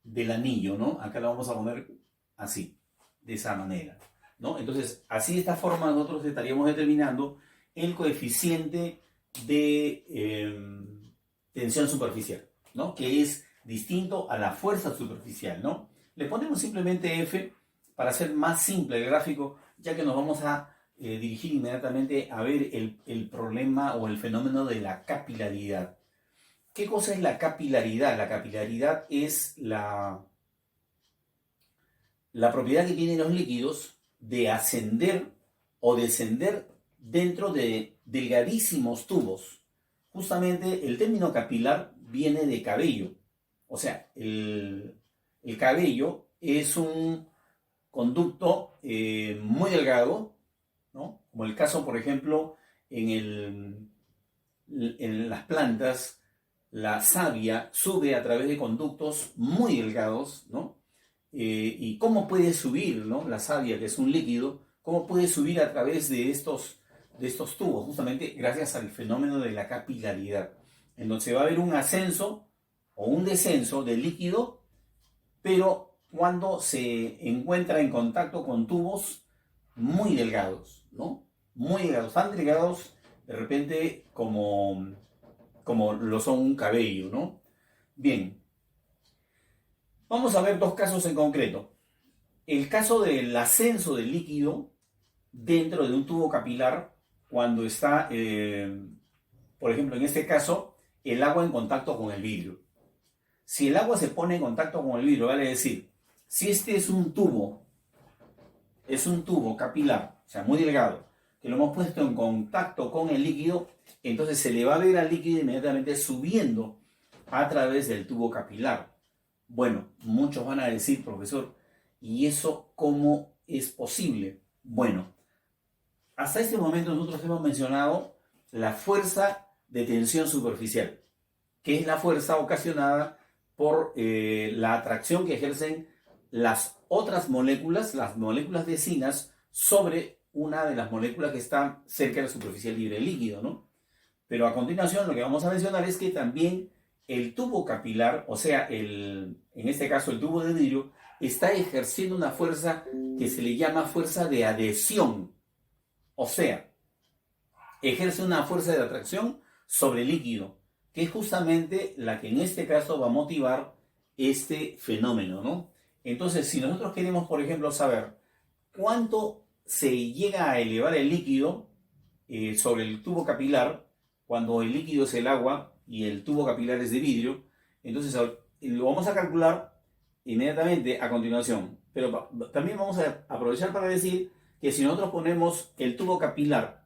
del anillo, ¿no? Acá lo vamos a poner así, de esa manera, ¿no? Entonces, así de esta forma nosotros estaríamos determinando el coeficiente de tensión superficial, ¿no? Que es distinto a la fuerza superficial, ¿no? Le ponemos simplemente F para hacer más simple el gráfico, ya que nos vamos a dirigir inmediatamente a ver el problema o el fenómeno de la capilaridad. ¿Qué cosa es la capilaridad? La capilaridad es la propiedad que tienen los líquidos de ascender o descender dentro de delgadísimos tubos. Justamente el término capilar viene de cabello. O sea, el cabello es un conducto muy delgado, ¿no? Como el caso, por ejemplo, en las plantas, la savia sube a través de conductos muy delgados, ¿no? ¿Y cómo puede subir, ¿no? La savia, que es un líquido, cómo puede subir a través de estos tubos? Justamente gracias al fenómeno de la capilaridad. Entonces va a haber un ascenso o un descenso del líquido, pero cuando se encuentra en contacto con tubos muy delgados, ¿no? Muy delgados, tan delgados de repente como lo son un cabello, ¿no? Bien, vamos a ver dos casos en concreto. El caso del ascenso del líquido dentro de un tubo capilar cuando está, por ejemplo, en este caso, el agua en contacto con el vidrio. Si el agua se pone en contacto con el vidrio, vale decir, si este es un tubo capilar, o sea, muy delgado, que lo hemos puesto en contacto con el líquido, entonces se le va a ver al líquido inmediatamente subiendo a través del tubo capilar. Bueno, muchos van a decir, profesor, ¿y eso cómo es posible? Bueno, hasta este momento nosotros hemos mencionado la fuerza de tensión superficial, que es la fuerza ocasionada por la atracción que ejercen las otras moléculas, las moléculas vecinas, sobre una de las moléculas que está cerca de la superficie libre del líquido, ¿no? Pero a continuación lo que vamos a mencionar es que también el tubo capilar, o sea, en este caso el tubo de vidrio, está ejerciendo una fuerza que se le llama fuerza de adhesión. O sea, ejerce una fuerza de atracción sobre el líquido, que es justamente la que en este caso va a motivar este fenómeno, ¿no? Entonces, si nosotros queremos, por ejemplo, saber cuánto se llega a elevar el líquido sobre el tubo capilar, cuando el líquido es el agua y el tubo capilar es de vidrio, entonces lo vamos a calcular inmediatamente a continuación. Pero también vamos a aprovechar para decir que si nosotros ponemos el tubo capilar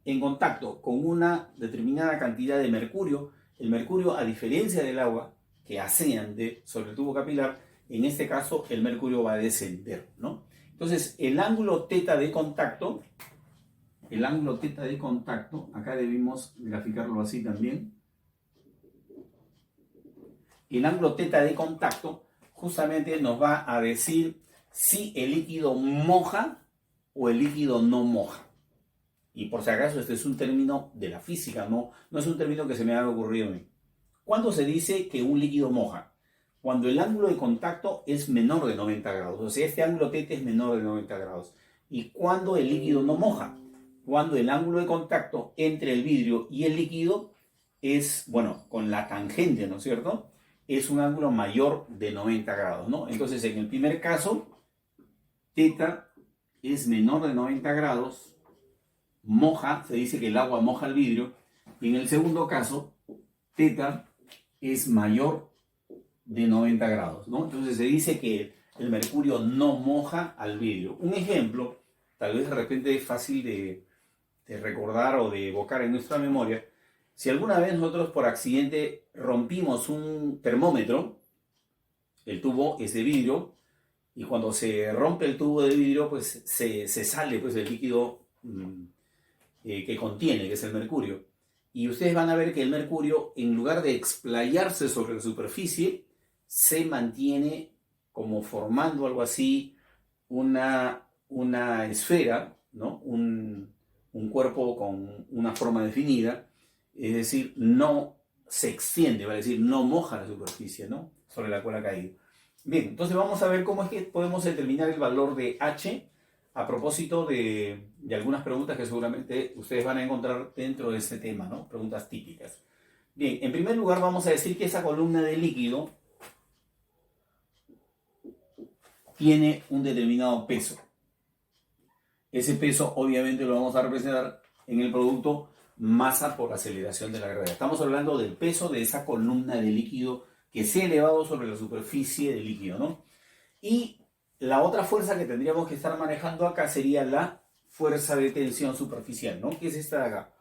en contacto con una determinada cantidad de mercurio, el mercurio, a diferencia del agua que asciende sobre el tubo capilar, en este caso el mercurio va a descender, ¿no? Entonces el ángulo teta de contacto, acá debimos graficarlo así también. El ángulo teta de contacto justamente nos va a decir si el líquido moja o el líquido no moja. Y por si acaso este es un término de la física, no es un término que se me haya ocurrido a mí. ¿Cuándo se dice que un líquido moja? Cuando el ángulo de contacto es menor de 90 grados. O sea, este ángulo teta es menor de 90 grados. ¿Y cuándo el líquido no moja? Cuando el ángulo de contacto entre el vidrio y el líquido es, bueno, con la tangente, ¿no es cierto? Es un ángulo mayor de 90 grados, ¿no? Entonces, en el primer caso, teta es menor de 90 grados, moja, se dice que el agua moja el vidrio, y en el segundo caso, teta es mayor de 90 grados, ¿no? Entonces se dice que el mercurio no moja al vidrio. Un ejemplo, tal vez de repente es fácil de recordar o de evocar en nuestra memoria. Si alguna vez nosotros por accidente rompimos un termómetro, el tubo es de vidrio, y cuando se rompe el tubo de vidrio, pues se sale pues, el líquido que contiene, que es el mercurio. Y ustedes van a ver que el mercurio, en lugar de explayarse sobre la superficie, se mantiene como formando algo así, una esfera, ¿no? Un cuerpo con una forma definida, es decir, no se extiende, vale decir, no moja la superficie, ¿no? Sobre la cual ha caído. Bien, entonces vamos a ver cómo es que podemos determinar el valor de H a propósito de algunas preguntas que seguramente ustedes van a encontrar dentro de este tema, ¿no? Preguntas típicas. Bien, en primer lugar vamos a decir que esa columna de líquido tiene un determinado peso. Ese peso obviamente lo vamos a representar en el producto masa por aceleración de la gravedad. Estamos hablando del peso de esa columna de líquido que se ha elevado sobre la superficie del líquido, ¿no? Y la otra fuerza que tendríamos que estar manejando acá sería la fuerza de tensión superficial, ¿no? Que es esta de acá.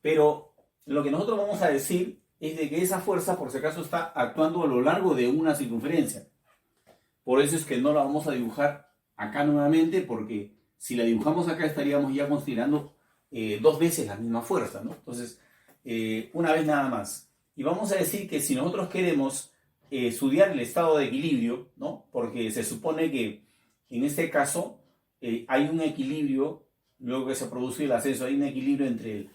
Pero lo que nosotros vamos a decir es de que esa fuerza, por si acaso, está actuando a lo largo de una circunferencia. Por eso es que no la vamos a dibujar acá nuevamente, porque si la dibujamos acá estaríamos ya considerando dos veces la misma fuerza, ¿no? Entonces, una vez nada más. Y vamos a decir que si nosotros queremos estudiar el estado de equilibrio, ¿no? Porque se supone que en este caso hay un equilibrio, luego que se produce el ascenso, hay un equilibrio entre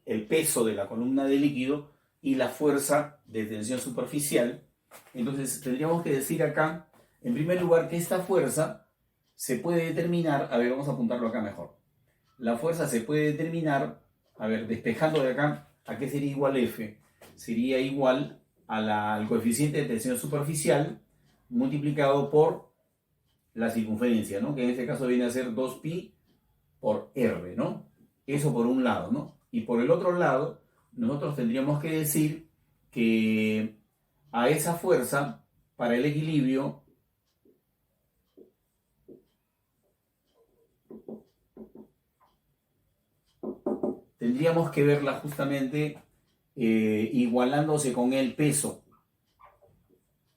el peso de la columna de líquido y la fuerza de tensión superficial. Entonces tendríamos que decir acá, en primer lugar, que esta fuerza se puede determinar, a ver, vamos a apuntarlo acá mejor. La fuerza se puede determinar, a ver, despejando de acá, ¿a qué sería igual F? Sería igual al coeficiente de tensión superficial multiplicado por la circunferencia, ¿no? Que en este caso viene a ser 2pi por R, ¿no? Eso por un lado, ¿no? Y por el otro lado, nosotros tendríamos que decir que a esa fuerza, para el equilibrio, tendríamos que verla justamente igualándose con el peso.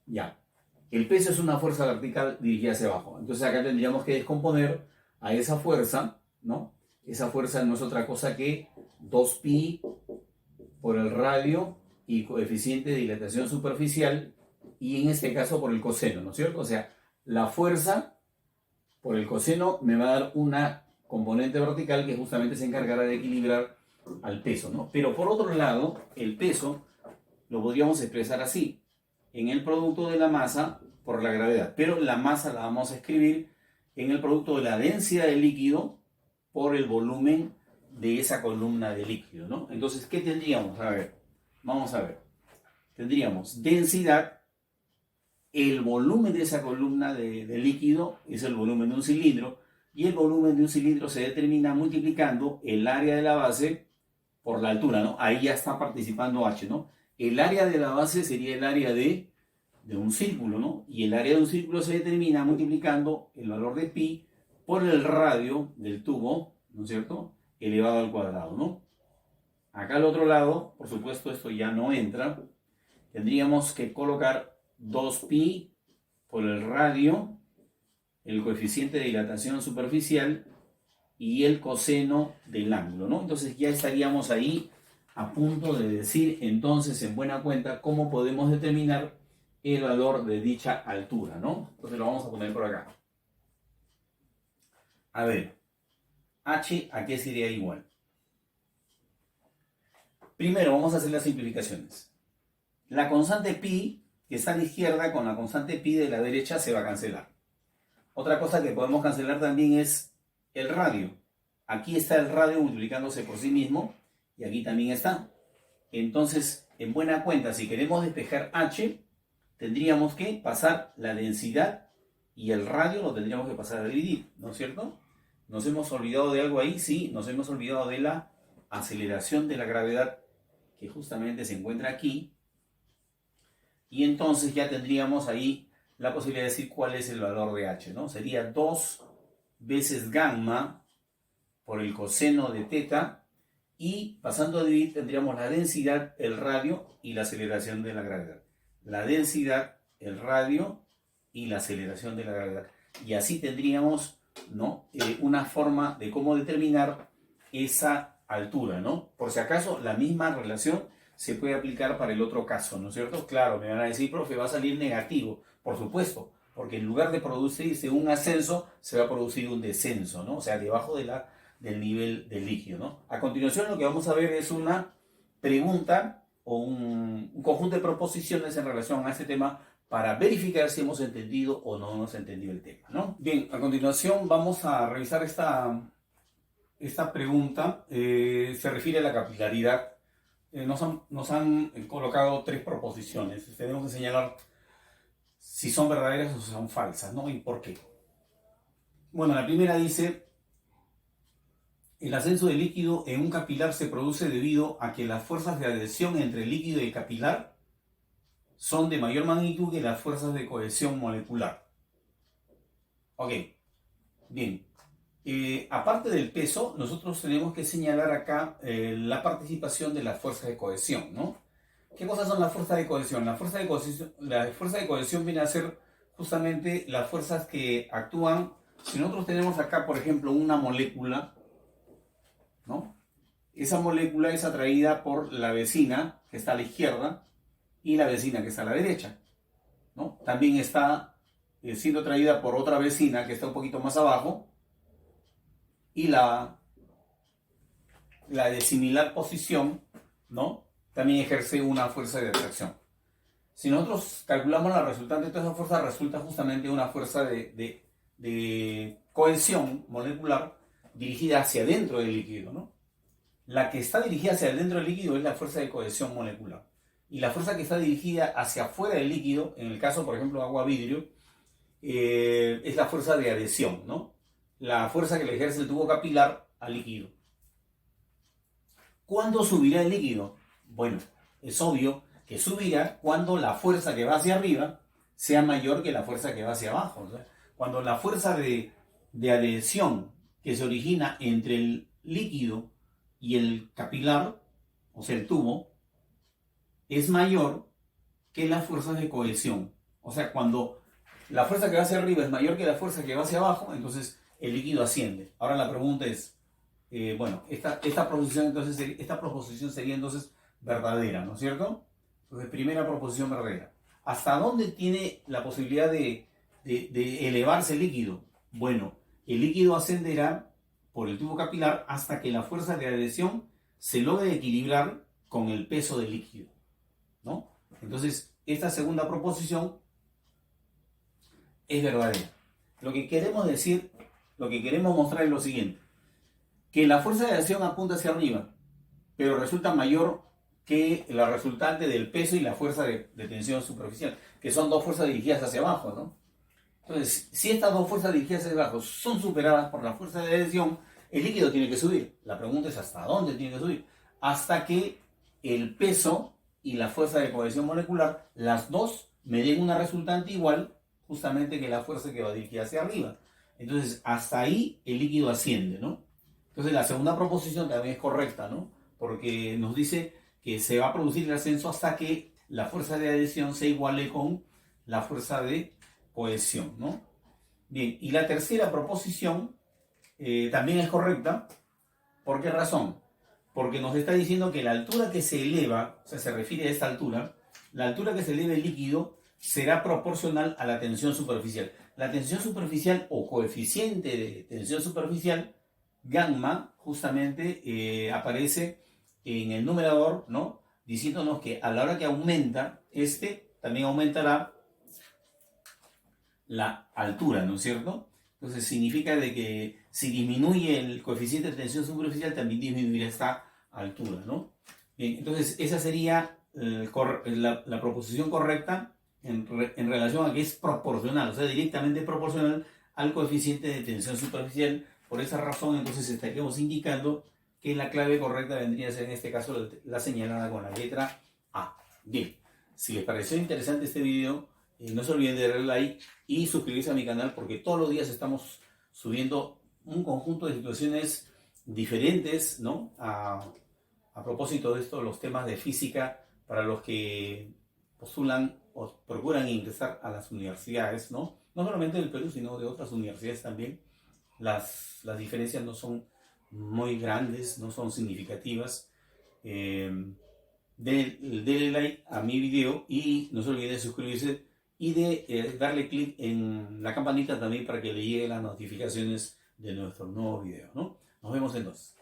Ya. El peso es una fuerza vertical dirigida hacia abajo. Entonces acá tendríamos que descomponer a esa fuerza, ¿no? Esa fuerza no es otra cosa que 2pi por el radio y coeficiente de dilatación superficial, y en este caso por el coseno, ¿no es cierto? O sea, la fuerza por el coseno me va a dar una componente vertical que justamente se encargará de equilibrar al peso, ¿no? Pero por otro lado, el peso lo podríamos expresar así, en el producto de la masa por la gravedad, pero la masa la vamos a escribir en el producto de la densidad del líquido por el volumen de esa columna de líquido, ¿no? Entonces, ¿qué tendríamos? A ver, vamos a ver. Tendríamos densidad, el volumen de esa columna de líquido es el volumen de un cilindro, y el volumen de un cilindro se determina multiplicando el área de la base por la altura, ¿no? Ahí ya está participando H, ¿no? El área de la base sería el área de un círculo, ¿no? Y el área de un círculo se determina multiplicando el valor de pi por el radio del tubo, ¿no es cierto?, elevado al cuadrado, ¿no? Acá al otro lado, por supuesto, esto ya no entra. Tendríamos que colocar 2pi por el radio, el coeficiente de dilatación superficial y el coseno del ángulo, ¿no? Entonces ya estaríamos ahí a punto de decir, entonces, en buena cuenta, cómo podemos determinar el valor de dicha altura, ¿no? Entonces lo vamos a poner por acá. A ver, H, ¿a qué sería igual? Primero vamos a hacer las simplificaciones. La constante pi, que está a la izquierda, con la constante pi de la derecha se va a cancelar. Otra cosa que podemos cancelar también es el radio. Aquí está el radio multiplicándose por sí mismo, y aquí también está. Entonces, en buena cuenta, si queremos despejar H, tendríamos que pasar la densidad y el radio lo tendríamos que pasar a dividir, ¿no es cierto? ¿Nos hemos olvidado de algo ahí? Sí, nos hemos olvidado de la aceleración de la gravedad, que justamente se encuentra aquí. Y entonces ya tendríamos ahí la posibilidad de decir cuál es el valor de H, ¿no? Sería 2 veces gamma por el coseno de teta, y pasando a dividir tendríamos la densidad, el radio y la aceleración de la gravedad. La densidad, el radio y la aceleración de la gravedad. Y así tendríamos, ¿no?, una forma de cómo determinar esa altura, ¿no? Por si acaso, la misma relación se puede aplicar para el otro caso, ¿no es cierto? Claro, me van a decir, profe, va a salir negativo, por supuesto, porque en lugar de producirse un ascenso, se va a producir un descenso, ¿no? O sea, debajo del nivel del líquido, ¿no? A continuación, lo que vamos a ver es una pregunta o un conjunto de proposiciones en relación a este tema para verificar si hemos entendido o no hemos entendido el tema, ¿no? Bien, a continuación vamos a revisar esta pregunta. Se refiere a la capilaridad. Nos han colocado 3 proposiciones. Tenemos que señalar si son verdaderas o si son falsas, ¿no? ¿Y por qué? Bueno, la primera dice: el ascenso del líquido en un capilar se produce debido a que las fuerzas de adhesión entre el líquido y el capilar son de mayor magnitud que las fuerzas de cohesión molecular. Ok, bien. Aparte del peso, nosotros tenemos que señalar acá la participación de las fuerzas de cohesión, ¿no? ¿Qué cosas son las fuerzas de cohesión? La fuerza de cohesión viene a ser justamente las fuerzas que actúan. Si nosotros tenemos acá, por ejemplo, una molécula, ¿no? Esa molécula es atraída por la vecina, que está a la izquierda, y la vecina, que está a la derecha, ¿no? También está siendo atraída por otra vecina, que está un poquito más abajo, y la de similar posición, ¿no? También ejerce una fuerza de atracción. Si nosotros calculamos la resultante de toda esa fuerza, resulta justamente una fuerza de cohesión molecular dirigida hacia adentro del líquido, ¿no? La que está dirigida hacia adentro del líquido es la fuerza de cohesión molecular. Y la fuerza que está dirigida hacia afuera del líquido, en el caso, por ejemplo, agua-vidrio, es la fuerza de adhesión, ¿no? La fuerza que le ejerce el tubo capilar al líquido. ¿Cuándo subirá el líquido? Bueno, es obvio que subirá cuando la fuerza que va hacia arriba sea mayor que la fuerza que va hacia abajo. O sea, cuando la fuerza de adhesión que se origina entre el líquido y el capilar, o sea, el tubo, es mayor que las fuerzas de cohesión. O sea, cuando la fuerza que va hacia arriba es mayor que la fuerza que va hacia abajo, entonces el líquido asciende. Ahora la pregunta es, bueno, esta proposición sería entonces verdadera, ¿no es cierto? Entonces, primera proposición verdadera. ¿Hasta dónde tiene la posibilidad de elevarse el líquido? Bueno, el líquido ascenderá por el tubo capilar hasta que la fuerza de adhesión se logre equilibrar con el peso del líquido, ¿no? Entonces, esta segunda proposición es verdadera. Lo que queremos decir, lo que queremos mostrar es lo siguiente: que la fuerza de adhesión apunta hacia arriba, pero resulta mayor que la resultante del peso y la fuerza de tensión superficial, que son dos fuerzas dirigidas hacia abajo, ¿no? Entonces, si estas dos fuerzas dirigidas hacia abajo son superadas por la fuerza de adhesión, el líquido tiene que subir. La pregunta es ¿hasta dónde tiene que subir? Hasta que el peso y la fuerza de cohesión molecular, las dos, me den una resultante igual justamente que la fuerza que va dirigida hacia arriba. Entonces, hasta ahí el líquido asciende, ¿no? Entonces, la segunda proposición también es correcta, ¿no? Porque nos dice que se va a producir el ascenso hasta que la fuerza de adhesión se iguale con la fuerza de cohesión, ¿no? Bien, y la tercera proposición también es correcta. ¿Por qué razón? Porque nos está diciendo que la altura que se eleva, o sea, se refiere a esta altura, la altura que se eleva el líquido será proporcional a la tensión superficial. La tensión superficial o coeficiente de tensión superficial, gamma, justamente aparece en el numerador, ¿no? Diciéndonos que a la hora que aumenta, también aumentará la altura, ¿no es cierto? Entonces significa de que si disminuye el coeficiente de tensión superficial, también disminuirá esta altura, ¿no? Bien, entonces esa sería la proposición correcta en relación a que es proporcional, o sea, directamente proporcional al coeficiente de tensión superficial. Por esa razón, entonces estaríamos indicando que la clave correcta vendría a ser en este caso la señalada con la letra A. Bien, si les pareció interesante este video, no se olviden de darle like y suscribirse a mi canal, porque todos los días estamos subiendo un conjunto de situaciones diferentes, ¿no? A propósito de esto, los temas de física para los que postulan o procuran ingresar a las universidades, ¿no? No solamente del Perú, sino de otras universidades también. Las diferencias no son muy grandes, no son significativas. denle like a mi video y no se olviden de suscribirse y de darle clic en la campanita también para que le lleguen las notificaciones de nuestros nuevos videos, ¿no? Nos vemos entonces.